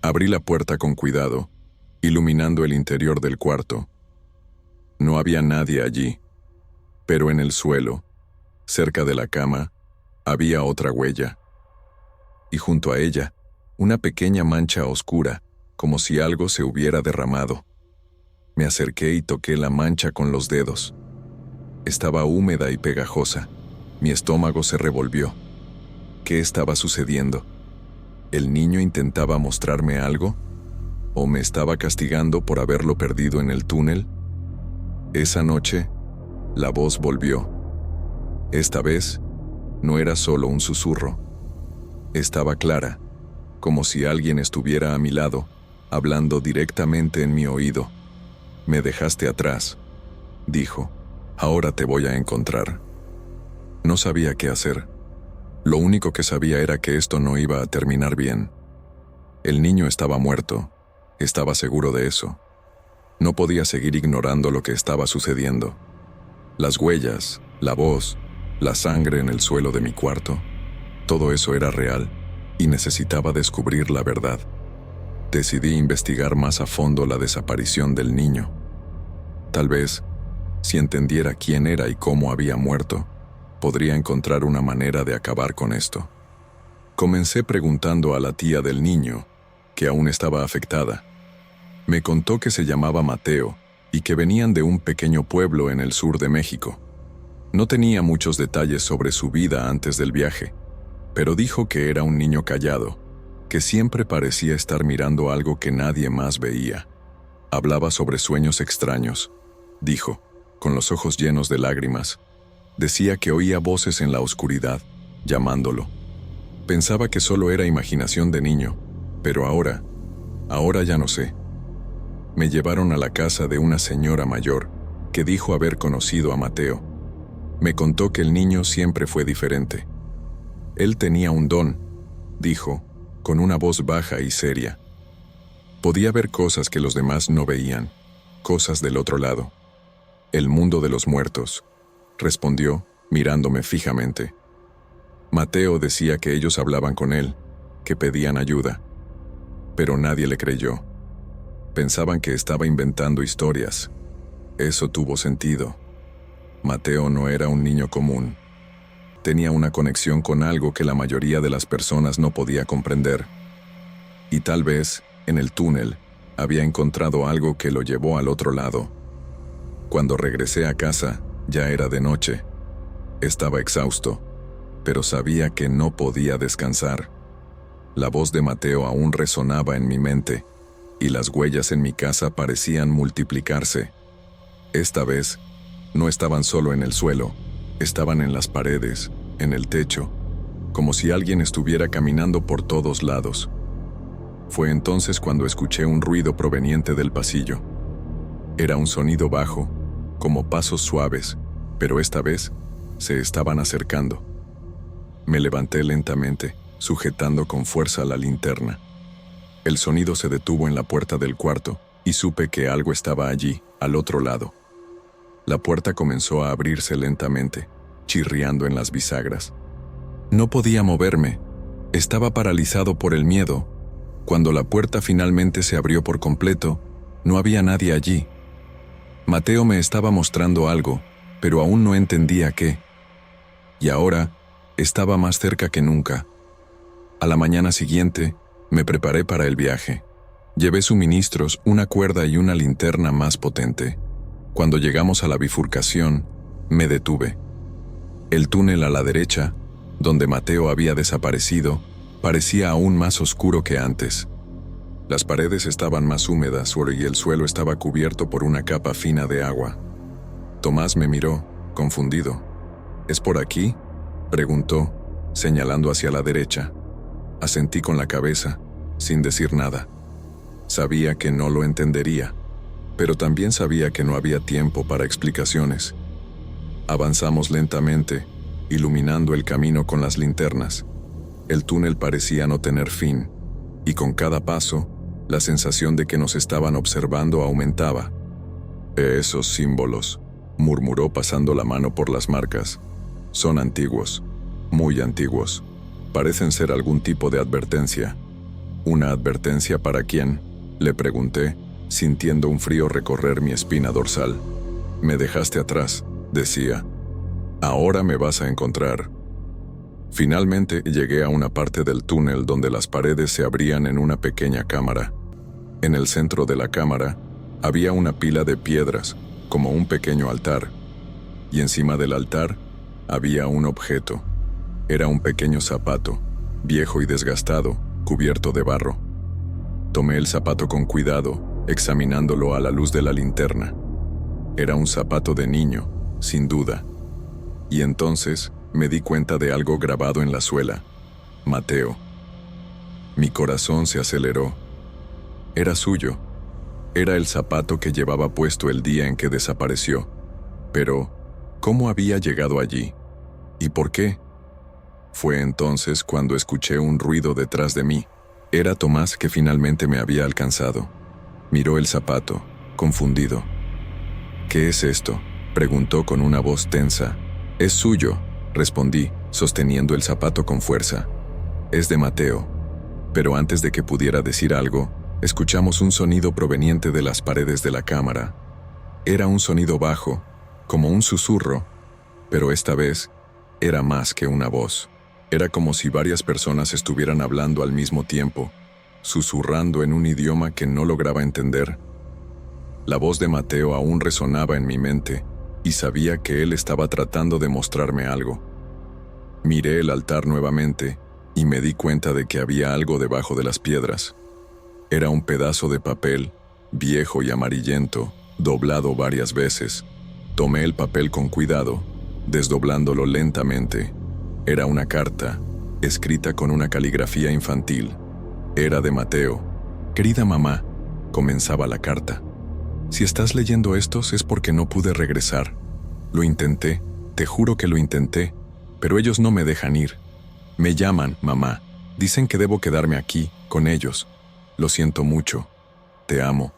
Abrí la puerta con cuidado, iluminando el interior del cuarto. No había nadie allí, pero en el suelo, cerca de la cama, había otra huella. Y junto a ella, una pequeña mancha oscura, como si algo se hubiera derramado. Me acerqué y toqué la mancha con los dedos. Estaba húmeda y pegajosa. Mi estómago se revolvió. ¿Qué estaba sucediendo? ¿El niño intentaba mostrarme algo? ¿O me estaba castigando por haberlo perdido en el túnel? Esa noche, la voz volvió. Esta vez, no era solo un susurro. Estaba clara, como si alguien estuviera a mi lado, hablando directamente en mi oído. «Me dejaste atrás», dijo. «Ahora te voy a encontrar». No sabía qué hacer. Lo único que sabía era que esto no iba a terminar bien. El niño estaba muerto. Estaba seguro de eso. No podía seguir ignorando lo que estaba sucediendo. Las huellas, la voz, la sangre en el suelo de mi cuarto, todo eso era real y necesitaba descubrir la verdad. Decidí investigar más a fondo la desaparición del niño. Tal vez, si entendiera quién era y cómo había muerto, podría encontrar una manera de acabar con esto. Comencé preguntando a la tía del niño, que aún estaba afectada. Me contó que se llamaba Mateo y que venían de un pequeño pueblo en el sur de México. No tenía muchos detalles sobre su vida antes del viaje, pero dijo que era un niño callado, que siempre parecía estar mirando algo que nadie más veía. Hablaba sobre sueños extraños, dijo, con los ojos llenos de lágrimas. Decía que oía voces en la oscuridad, llamándolo. Pensaba que solo era imaginación de niño, pero ahora ya no sé. Me llevaron a la casa de una señora mayor, que dijo haber conocido a Mateo. Me contó que el niño siempre fue diferente. Él tenía un don, dijo, con una voz baja y seria. Podía ver cosas que los demás no veían, cosas del otro lado. El mundo de los muertos, respondió, mirándome fijamente. Mateo decía que ellos hablaban con él, que pedían ayuda, pero nadie le creyó. Pensaban que estaba inventando historias. Eso tuvo sentido. Mateo no era un niño común. Tenía una conexión con algo que la mayoría de las personas no podía comprender. Y tal vez, en el túnel, había encontrado algo que lo llevó al otro lado. Cuando regresé a casa, ya era de noche. Estaba exhausto, pero sabía que no podía descansar. La voz de Mateo aún resonaba en mi mente, y las huellas en mi casa parecían multiplicarse. Esta vez, no estaban solo en el suelo, estaban en las paredes, en el techo, como si alguien estuviera caminando por todos lados. Fue entonces cuando escuché un ruido proveniente del pasillo. Era un sonido bajo, como pasos suaves, pero esta vez se estaban acercando. Me levanté lentamente, sujetando con fuerza la linterna. El sonido se detuvo en la puerta del cuarto y supe que algo estaba allí, al otro lado. La puerta comenzó a abrirse lentamente, chirriando en las bisagras. No podía moverme. Estaba paralizado por el miedo. Cuando la puerta finalmente se abrió por completo, no había nadie allí. Mateo me estaba mostrando algo, pero aún no entendía qué. Y ahora, estaba más cerca que nunca. A la mañana siguiente, me preparé para el viaje. Llevé suministros, una cuerda y una linterna más potente. Cuando llegamos a la bifurcación, me detuve. El túnel a la derecha, donde Mateo había desaparecido, parecía aún más oscuro que antes. Las paredes estaban más húmedas y el suelo estaba cubierto por una capa fina de agua. Tomás me miró, confundido. ¿Es por aquí?, preguntó, señalando hacia la derecha. Asentí con la cabeza, sin decir nada. Sabía que no lo entendería, pero también sabía que no había tiempo para explicaciones. Avanzamos lentamente, iluminando el camino con las linternas. El túnel parecía no tener fin, y con cada paso, la sensación de que nos estaban observando aumentaba. «Esos símbolos», murmuró pasando la mano por las marcas. «Son antiguos, muy antiguos. Parecen ser algún tipo de advertencia». «¿Una advertencia para quién?», le pregunté, sintiendo un frío recorrer mi espina dorsal. «Me dejaste atrás», decía. «Ahora me vas a encontrar». Finalmente llegué a una parte del túnel donde las paredes se abrían en una pequeña cámara. En el centro de la cámara había una pila de piedras, como un pequeño altar, y encima del altar había un objeto. Era un pequeño zapato, viejo y desgastado, cubierto de barro. Tomé el zapato con cuidado, examinándolo a la luz de la linterna. Era un zapato de niño, sin duda. Y entonces me di cuenta de algo grabado en la suela. Mateo. Mi corazón se aceleró. Era suyo. Era el zapato que llevaba puesto el día en que desapareció. Pero, ¿cómo había llegado allí? ¿Y por qué? Fue entonces cuando escuché un ruido detrás de mí. Era Tomás, que finalmente me había alcanzado. Miró el zapato, confundido. «¿Qué es esto?», preguntó con una voz tensa. «Es suyo», respondí, sosteniendo el zapato con fuerza. «Es de Mateo». Pero antes de que pudiera decir algo, escuchamos un sonido proveniente de las paredes de la cámara. Era un sonido bajo, como un susurro, pero esta vez era más que una voz. Era como si varias personas estuvieran hablando al mismo tiempo, susurrando en un idioma que no lograba entender. La voz de Mateo aún resonaba en mi mente, y sabía que él estaba tratando de mostrarme algo. Miré el altar nuevamente, y me di cuenta de que había algo debajo de las piedras. Era un pedazo de papel, viejo y amarillento, doblado varias veces. Tomé el papel con cuidado, desdoblándolo lentamente. Era una carta, escrita con una caligrafía infantil. Era de Mateo. «Querida mamá», comenzaba la carta. «Si estás leyendo estos es porque no pude regresar. Lo intenté, te juro que lo intenté, pero ellos no me dejan ir. Me llaman, mamá. Dicen que debo quedarme aquí, con ellos. Lo siento mucho. Te amo».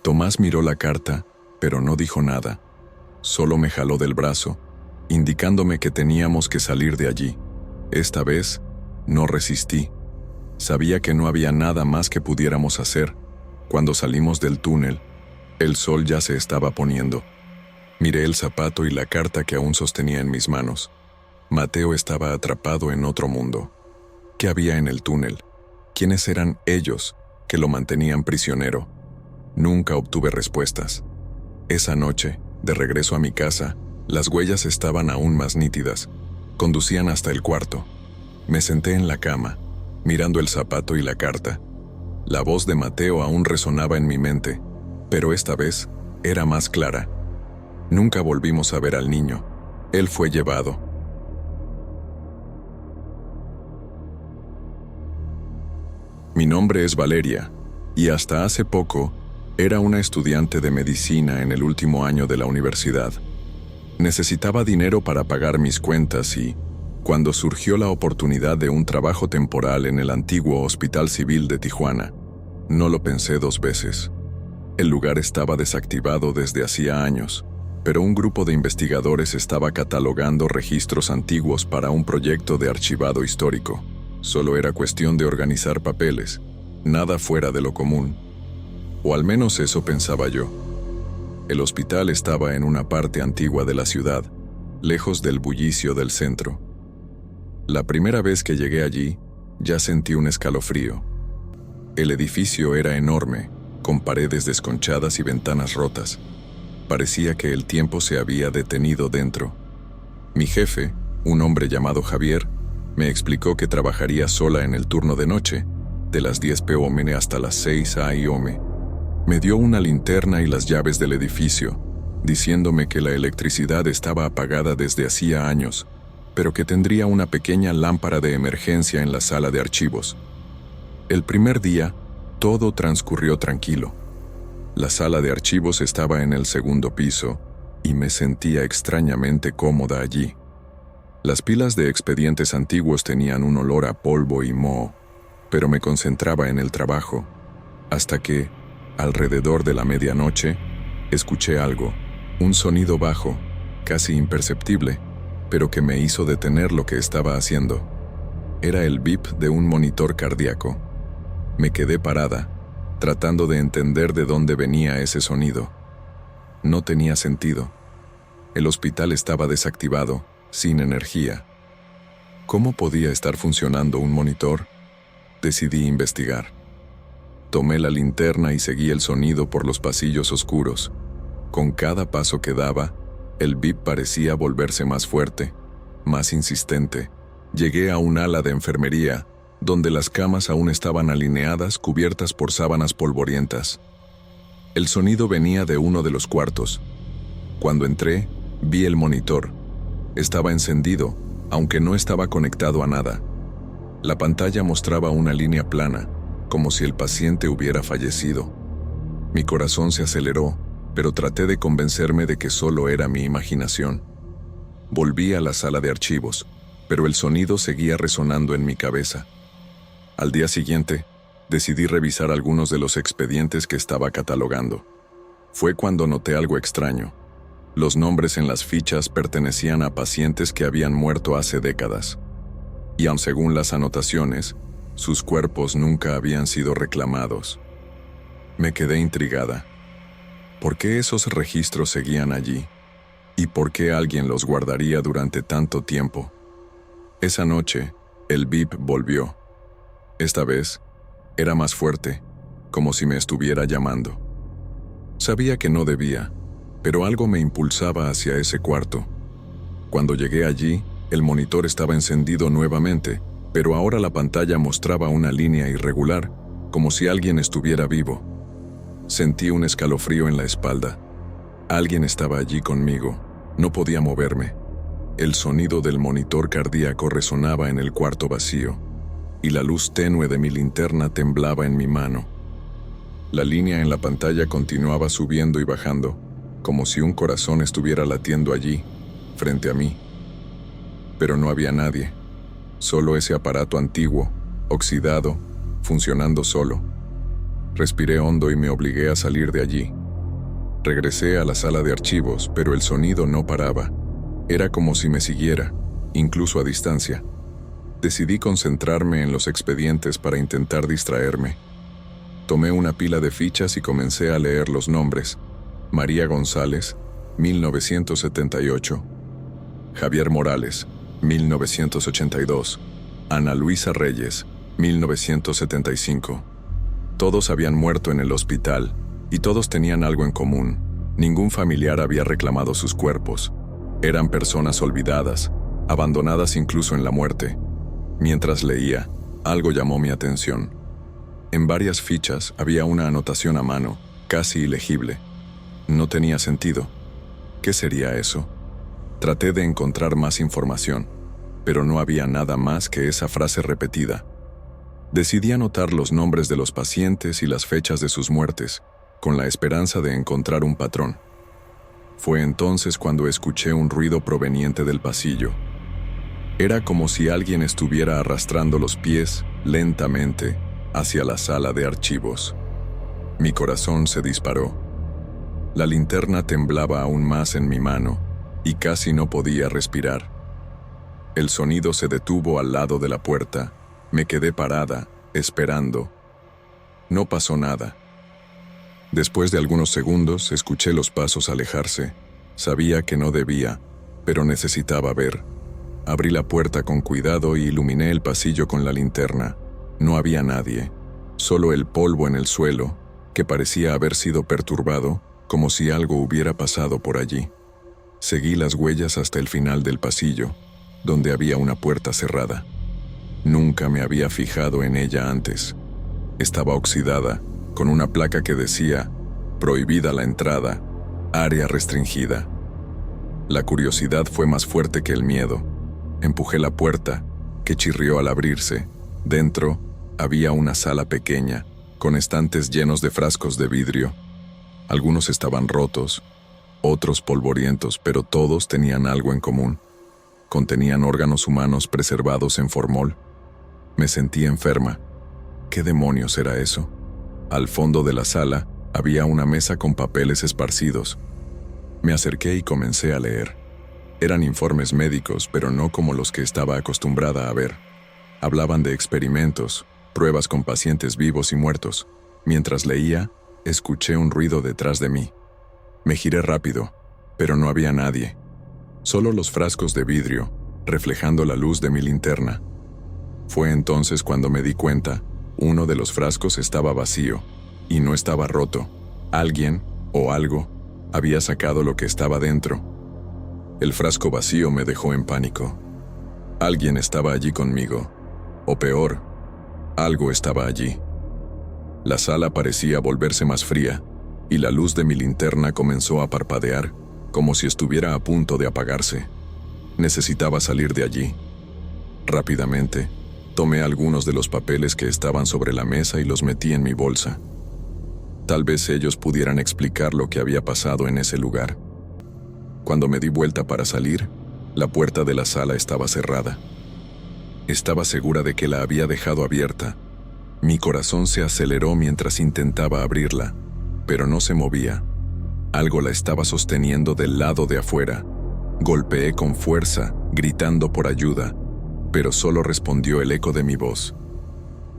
Tomás miró la carta, pero no dijo nada. Solo me jaló del brazo, indicándome que teníamos que salir de allí. Esta vez, no resistí. Sabía que no había nada más que pudiéramos hacer. Cuando salimos del túnel, el sol ya se estaba poniendo. Miré el zapato y la carta que aún sostenía en mis manos. Mateo estaba atrapado en otro mundo. ¿Qué había en el túnel? ¿Quiénes eran ellos que lo mantenían prisionero? Nunca obtuve respuestas. Esa noche, de regreso a mi casa, las huellas estaban aún más nítidas. Conducían hasta el cuarto. Me senté en la cama, mirando el zapato y la carta. La voz de Mateo aún resonaba en mi mente, pero esta vez era más clara. Nunca volvimos a ver al niño. Él fue llevado. Mi nombre es Valeria, y hasta hace poco era una estudiante de medicina en el último año de la universidad. Necesitaba dinero para pagar mis cuentas y, cuando surgió la oportunidad de un trabajo temporal en el antiguo Hospital Civil de Tijuana, no lo pensé dos veces. El lugar estaba desactivado desde hacía años, pero un grupo de investigadores estaba catalogando registros antiguos para un proyecto de archivado histórico. Solo era cuestión de organizar papeles, nada fuera de lo común. O al menos eso pensaba yo. El hospital estaba en una parte antigua de la ciudad, lejos del bullicio del centro. La primera vez que llegué allí, ya sentí un escalofrío. El edificio era enorme, con paredes desconchadas y ventanas rotas. Parecía que el tiempo se había detenido dentro. Mi jefe, un hombre llamado Javier, me explicó que trabajaría sola en el turno de noche, de las 10 p.m. hasta las 6 a.m. Me dio una linterna y las llaves del edificio, diciéndome que la electricidad estaba apagada desde hacía años, pero que tendría una pequeña lámpara de emergencia en la sala de archivos. El primer día, todo transcurrió tranquilo. La sala de archivos estaba en el segundo piso y me sentía extrañamente cómoda allí. Las pilas de expedientes antiguos tenían un olor a polvo y moho, pero me concentraba en el trabajo, hasta que, alrededor de la medianoche, escuché algo, un sonido bajo, casi imperceptible, pero que me hizo detener lo que estaba haciendo. Era el bip de un monitor cardíaco. Me quedé parada, tratando de entender de dónde venía ese sonido. No tenía sentido. El hospital estaba desactivado, sin energía. ¿Cómo podía estar funcionando un monitor? Decidí investigar. Tomé la linterna y seguí el sonido por los pasillos oscuros. Con cada paso que daba, el bip parecía volverse más fuerte, más insistente. Llegué a un ala de enfermería, donde las camas aún estaban alineadas, cubiertas por sábanas polvorientas. El sonido venía de uno de los cuartos. Cuando entré, vi el monitor. Estaba encendido, aunque no estaba conectado a nada. La pantalla mostraba una línea plana, como si el paciente hubiera fallecido. Mi corazón se aceleró, pero traté de convencerme de que solo era mi imaginación. Volví a la sala de archivos, pero el sonido seguía resonando en mi cabeza. Al día siguiente, decidí revisar algunos de los expedientes que estaba catalogando. Fue cuando noté algo extraño. Los nombres en las fichas pertenecían a pacientes que habían muerto hace décadas. Y aun según las anotaciones, sus cuerpos nunca habían sido reclamados. Me quedé intrigada. ¿Por qué esos registros seguían allí? ¿Y por qué alguien los guardaría durante tanto tiempo? Esa noche, el bip volvió. Esta vez, era más fuerte, como si me estuviera llamando. Sabía que no debía, pero algo me impulsaba hacia ese cuarto. Cuando llegué allí, el monitor estaba encendido nuevamente, pero ahora la pantalla mostraba una línea irregular, como si alguien estuviera vivo. Sentí un escalofrío en la espalda. Alguien estaba allí conmigo. No podía moverme. El sonido del monitor cardíaco resonaba en el cuarto vacío, y la luz tenue de mi linterna temblaba en mi mano. La línea en la pantalla continuaba subiendo y bajando, como si un corazón estuviera latiendo allí, frente a mí. Pero no había nadie, solo ese aparato antiguo, oxidado, funcionando solo. Respiré hondo y me obligué a salir de allí. Regresé a la sala de archivos, pero el sonido no paraba. Era como si me siguiera, incluso a distancia. Decidí concentrarme en los expedientes para intentar distraerme. Tomé una pila de fichas y comencé a leer los nombres: María González, 1978. Javier Morales, 1982. Ana Luisa Reyes, 1975. Todos habían muerto en el hospital y todos tenían algo en común. Ningún familiar había reclamado sus cuerpos. Eran personas olvidadas, abandonadas incluso en la muerte. Mientras leía, algo llamó mi atención. En varias fichas había una anotación a mano, casi ilegible. No tenía sentido. ¿Qué sería eso? Traté de encontrar más información, pero no había nada más que esa frase repetida. Decidí anotar los nombres de los pacientes y las fechas de sus muertes, con la esperanza de encontrar un patrón. Fue entonces cuando escuché un ruido proveniente del pasillo. Era como si alguien estuviera arrastrando los pies, lentamente, hacia la sala de archivos. Mi corazón se disparó. La linterna temblaba aún más en mi mano, y casi no podía respirar. El sonido se detuvo al lado de la puerta. Me quedé parada, esperando. No pasó nada. Después de algunos segundos, escuché los pasos alejarse. Sabía que no debía, pero necesitaba ver. Abrí la puerta con cuidado y iluminé el pasillo con la linterna. No había nadie, solo el polvo en el suelo, que parecía haber sido perturbado, como si algo hubiera pasado por allí. Seguí las huellas hasta el final del pasillo, donde había una puerta cerrada. Nunca me había fijado en ella antes. Estaba oxidada, con una placa que decía, prohibida la entrada, área restringida. La curiosidad fue más fuerte que el miedo. Empujé la puerta, que chirrió al abrirse. Dentro, había una sala pequeña, con estantes llenos de frascos de vidrio. Algunos estaban rotos, otros polvorientos, pero todos tenían algo en común. Contenían órganos humanos preservados en formol. Me sentí enferma. ¿Qué demonios era eso? Al fondo de la sala había una mesa con papeles esparcidos. Me acerqué y comencé a leer. Eran informes médicos, pero no como los que estaba acostumbrada a ver. Hablaban de experimentos, pruebas con pacientes vivos y muertos. Mientras leía, escuché un ruido detrás de mí. Me giré rápido, pero no había nadie. Solo los frascos de vidrio, reflejando la luz de mi linterna. Fue entonces cuando me di cuenta, uno de los frascos estaba vacío, y no estaba roto. Alguien, o algo, había sacado lo que estaba dentro. El frasco vacío me dejó en pánico. Alguien estaba allí conmigo. O peor, algo estaba allí. La sala parecía volverse más fría, y la luz de mi linterna comenzó a parpadear, como si estuviera a punto de apagarse. Necesitaba salir de allí. Rápidamente, tomé algunos de los papeles que estaban sobre la mesa y los metí en mi bolsa. Tal vez ellos pudieran explicar lo que había pasado en ese lugar. Cuando me di vuelta para salir, la puerta de la sala estaba cerrada. Estaba segura de que la había dejado abierta. Mi corazón se aceleró mientras intentaba abrirla, pero no se movía. Algo la estaba sosteniendo del lado de afuera. Golpeé con fuerza, gritando por ayuda, pero solo respondió el eco de mi voz.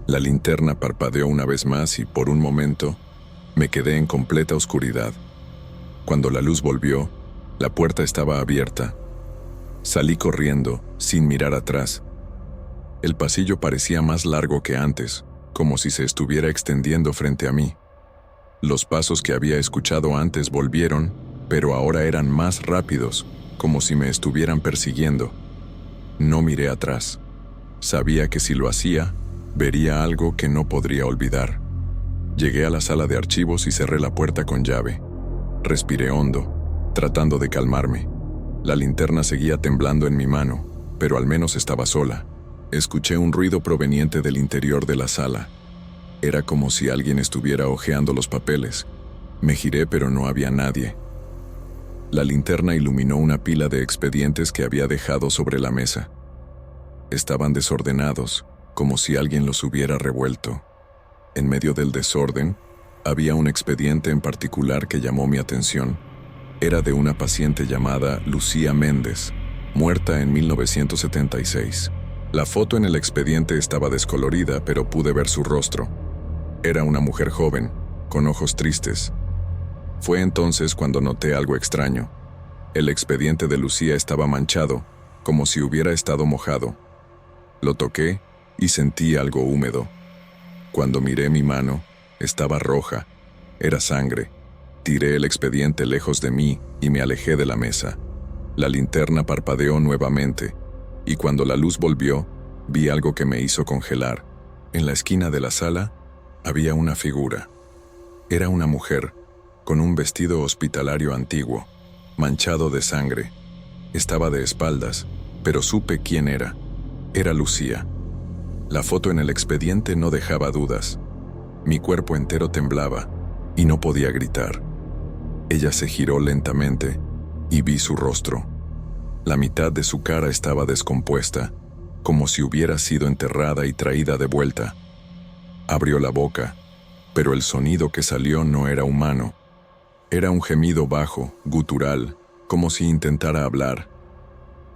La linterna parpadeó una vez más y, por un momento, me quedé en completa oscuridad. Cuando la luz volvió, la puerta estaba abierta. Salí corriendo, sin mirar atrás. El pasillo parecía más largo que antes, como si se estuviera extendiendo frente a mí. Los pasos que había escuchado antes volvieron, pero ahora eran más rápidos, como si me estuvieran persiguiendo. No miré atrás. Sabía que si lo hacía, vería algo que no podría olvidar. Llegué a la sala de archivos y cerré la puerta con llave. Respiré hondo, tratando de calmarme. La linterna seguía temblando en mi mano, pero al menos estaba sola. Escuché un ruido proveniente del interior de la sala. Era como si alguien estuviera hojeando los papeles. Me giré, pero no había nadie. La linterna iluminó una pila de expedientes que había dejado sobre la mesa. Estaban desordenados, como si alguien los hubiera revuelto. En medio del desorden, había un expediente en particular que llamó mi atención. Era de una paciente llamada Lucía Méndez, muerta en 1976. La foto en el expediente estaba descolorida, pero pude ver su rostro. Era una mujer joven, con ojos tristes. Fue entonces cuando noté algo extraño. El expediente de Lucía estaba manchado, como si hubiera estado mojado. Lo toqué y sentí algo húmedo. Cuando miré mi mano, estaba roja. Era sangre. Tiré el expediente lejos de mí y me alejé de la mesa. La linterna parpadeó nuevamente, y cuando la luz volvió, vi algo que me hizo congelar. En la esquina de la sala había una figura. Era una mujer, con un vestido hospitalario antiguo, manchado de sangre. Estaba de espaldas, pero supe quién era. Era Lucía. La foto en el expediente no dejaba dudas. Mi cuerpo entero temblaba y no podía gritar. Ella se giró lentamente y vi su rostro. La mitad de su cara estaba descompuesta, como si hubiera sido enterrada y traída de vuelta. Abrió la boca, pero el sonido que salió no era humano. Era un gemido bajo, gutural, como si intentara hablar.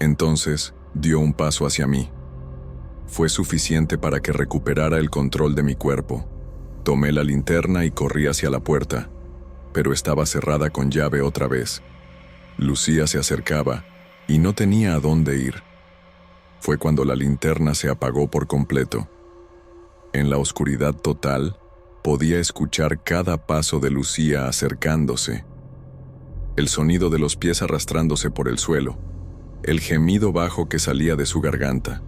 Entonces dio un paso hacia mí. Fue suficiente para que recuperara el control de mi cuerpo. Tomé la linterna y corrí hacia la puerta, pero estaba cerrada con llave otra vez. Lucía se acercaba y no tenía a dónde ir. Fue cuando la linterna se apagó por completo. En la oscuridad total, podía escuchar cada paso de Lucía acercándose. El sonido de los pies arrastrándose por el suelo. El gemido bajo que salía de su garganta.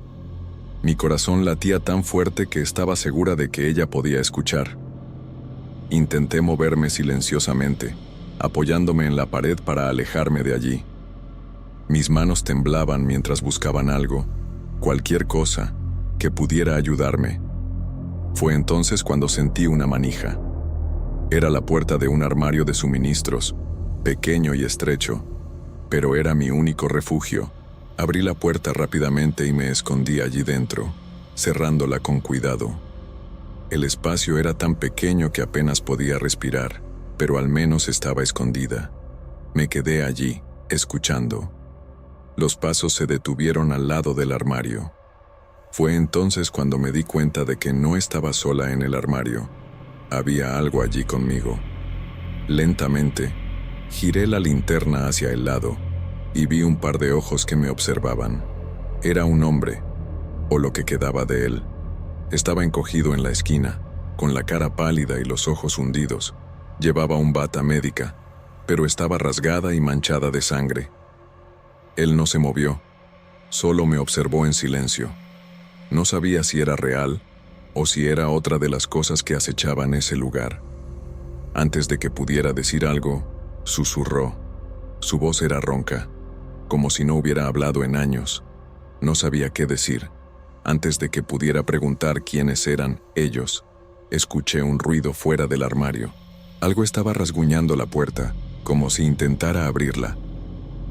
Mi corazón latía tan fuerte que estaba segura de que ella podía escuchar. Intenté moverme silenciosamente, apoyándome en la pared para alejarme de allí. Mis manos temblaban mientras buscaban algo, cualquier cosa, que pudiera ayudarme. Fue entonces cuando sentí una manija. Era la puerta de un armario de suministros, pequeño y estrecho, pero era mi único refugio. Abrí la puerta rápidamente y me escondí allí dentro, cerrándola con cuidado. El espacio era tan pequeño que apenas podía respirar, pero al menos estaba escondida. Me quedé allí, escuchando. Los pasos se detuvieron al lado del armario. Fue entonces cuando me di cuenta de que no estaba sola en el armario. Había algo allí conmigo. Lentamente, giré la linterna hacia el lado y vi un par de ojos que me observaban. Era un hombre, o lo que quedaba de él. Estaba encogido en la esquina, con la cara pálida y los ojos hundidos. Llevaba un bata médica, pero estaba rasgada y manchada de sangre. Él no se movió, solo me observó en silencio. No sabía si era real o si era otra de las cosas que acechaban ese lugar. Antes de que pudiera decir algo, susurró. Su voz era ronca, como si no hubiera hablado en años. No sabía qué decir. Antes de que pudiera preguntar quiénes eran ellos, escuché un ruido fuera del armario. Algo estaba rasguñando la puerta, como si intentara abrirla.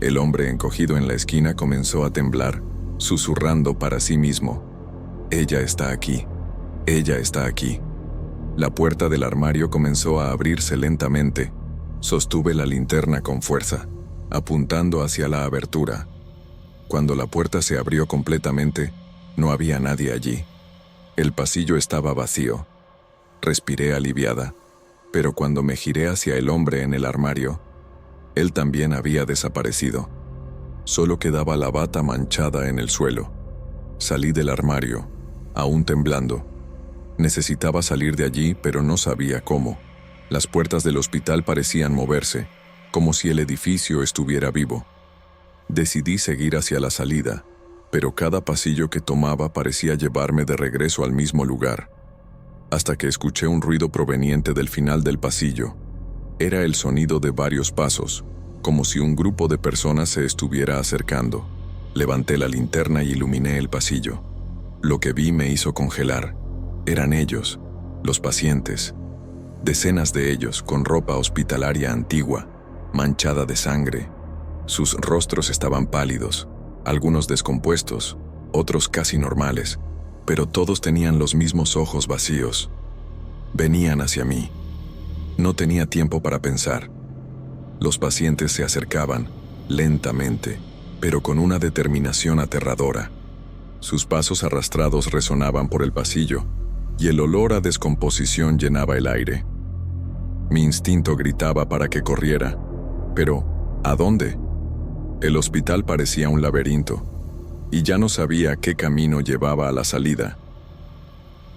El hombre encogido en la esquina comenzó a temblar, susurrando para sí mismo. Ella está aquí. Ella está aquí. La puerta del armario comenzó a abrirse lentamente. Sostuve la linterna con fuerza, apuntando hacia la abertura. Cuando la puerta se abrió completamente, no había nadie allí. El pasillo estaba vacío. Respiré aliviada, pero cuando me giré hacia el hombre en el armario, él también había desaparecido. Solo quedaba la bata manchada en el suelo. Salí del armario, aún temblando. Necesitaba salir de allí, pero no sabía cómo. Las puertas del hospital parecían moverse, como si el edificio estuviera vivo. Decidí seguir hacia la salida, pero cada pasillo que tomaba parecía llevarme de regreso al mismo lugar, hasta que escuché un ruido proveniente del final del pasillo. Era el sonido de varios pasos, como si un grupo de personas se estuviera acercando. Levanté la linterna y iluminé el pasillo. Lo que vi me hizo congelar. Eran ellos, los pacientes. Decenas de ellos con ropa hospitalaria antigua, manchada de sangre. Sus rostros estaban pálidos, algunos descompuestos, otros casi normales, pero todos tenían los mismos ojos vacíos. Venían hacia mí. No tenía tiempo para pensar. Los pacientes se acercaban, lentamente, pero con una determinación aterradora. Sus pasos arrastrados resonaban por el pasillo, y el olor a descomposición llenaba el aire. Mi instinto gritaba para que corriera, pero ¿a dónde? El hospital parecía un laberinto, y ya no sabía qué camino llevaba a la salida.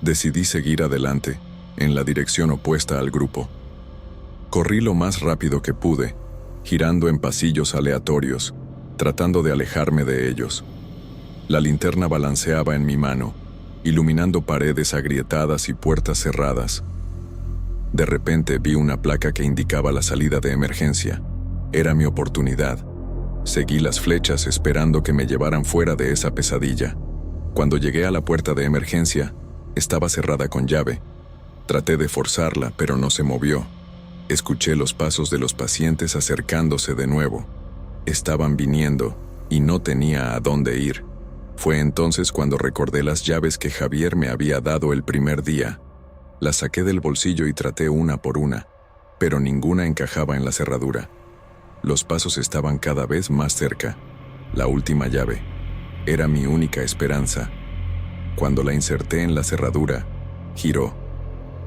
Decidí seguir adelante, en la dirección opuesta al grupo. Corrí lo más rápido que pude, girando en pasillos aleatorios, tratando de alejarme de ellos. La linterna balanceaba en mi mano, iluminando paredes agrietadas y puertas cerradas. De repente vi una placa que indicaba la salida de emergencia. Era mi oportunidad. Seguí las flechas esperando que me llevaran fuera de esa pesadilla. Cuando llegué a la puerta de emergencia, estaba cerrada con llave. Traté de forzarla, pero no se movió. Escuché los pasos de los pacientes acercándose de nuevo. Estaban viniendo, y no tenía a dónde ir. Fue entonces cuando recordé las llaves que Javier me había dado el primer día. Las saqué del bolsillo y traté una por una, pero ninguna encajaba en la cerradura. Los pasos estaban cada vez más cerca. La última llave era mi única esperanza. Cuando la inserté en la cerradura, giró.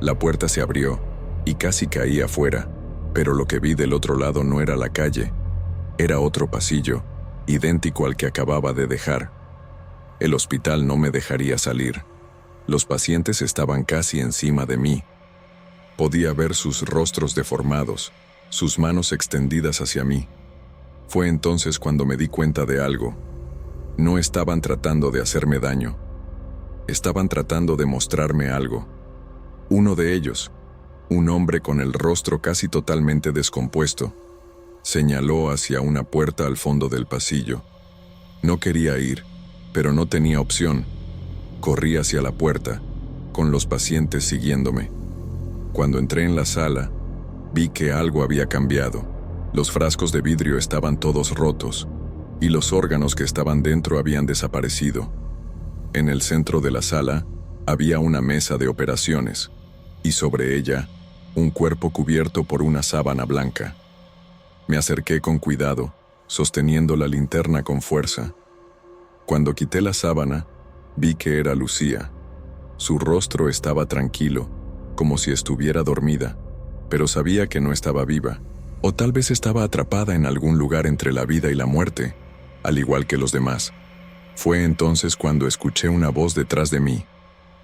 La puerta se abrió y casi caí afuera, pero lo que vi del otro lado no era la calle. Era otro pasillo, idéntico al que acababa de dejar. El hospital no me dejaría salir. Los pacientes estaban casi encima de mí. Podía ver sus rostros deformados, sus manos extendidas hacia mí. Fue entonces cuando me di cuenta de algo. No estaban tratando de hacerme daño. Estaban tratando de mostrarme algo. Uno de ellos, un hombre con el rostro casi totalmente descompuesto, señaló hacia una puerta al fondo del pasillo. No quería ir, pero no tenía opción. Corrí hacia la puerta, con los pacientes siguiéndome. Cuando entré en la sala, vi que algo había cambiado. Los frascos de vidrio estaban todos rotos, y los órganos que estaban dentro habían desaparecido. En el centro de la sala había una mesa de operaciones, y sobre ella, un cuerpo cubierto por una sábana blanca. Me acerqué con cuidado, sosteniendo la linterna con fuerza. Cuando quité la sábana, vi que era Lucía. Su rostro estaba tranquilo, como si estuviera dormida, pero sabía que no estaba viva, o tal vez estaba atrapada en algún lugar entre la vida y la muerte, al igual que los demás. Fue entonces cuando escuché una voz detrás de mí.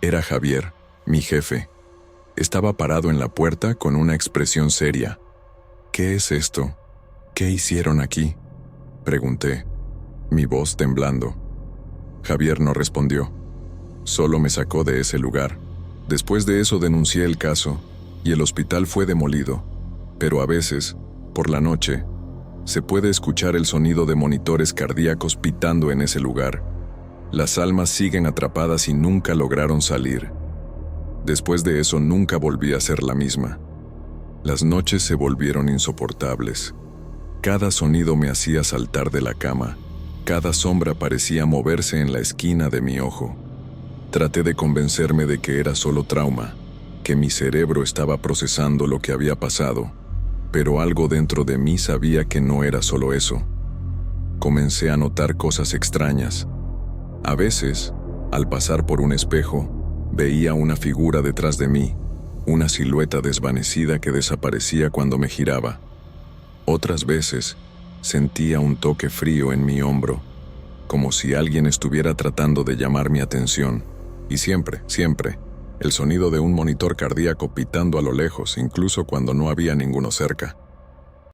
Era Javier, mi jefe. Estaba parado en la puerta con una expresión seria. ¿Qué es esto? ¿Qué hicieron aquí?, pregunté, mi voz temblando. Javier no respondió. Solo me sacó de ese lugar. Después de eso denuncié el caso, y el hospital fue demolido. Pero a veces, por la noche, se puede escuchar el sonido de monitores cardíacos pitando en ese lugar. Las almas siguen atrapadas y nunca lograron salir. Después de eso nunca volví a ser la misma. Las noches se volvieron insoportables. Cada sonido me hacía saltar de la cama. Cada sombra parecía moverse en la esquina de mi ojo. Traté de convencerme de que era solo trauma, que mi cerebro estaba procesando lo que había pasado, pero algo dentro de mí sabía que no era solo eso. Comencé a notar cosas extrañas. A veces, al pasar por un espejo, veía una figura detrás de mí, una silueta desvanecida que desaparecía cuando me giraba. Otras veces, sentía un toque frío en mi hombro, como si alguien estuviera tratando de llamar mi atención. Y siempre, el sonido de un monitor cardíaco pitando a lo lejos, incluso cuando no había ninguno cerca.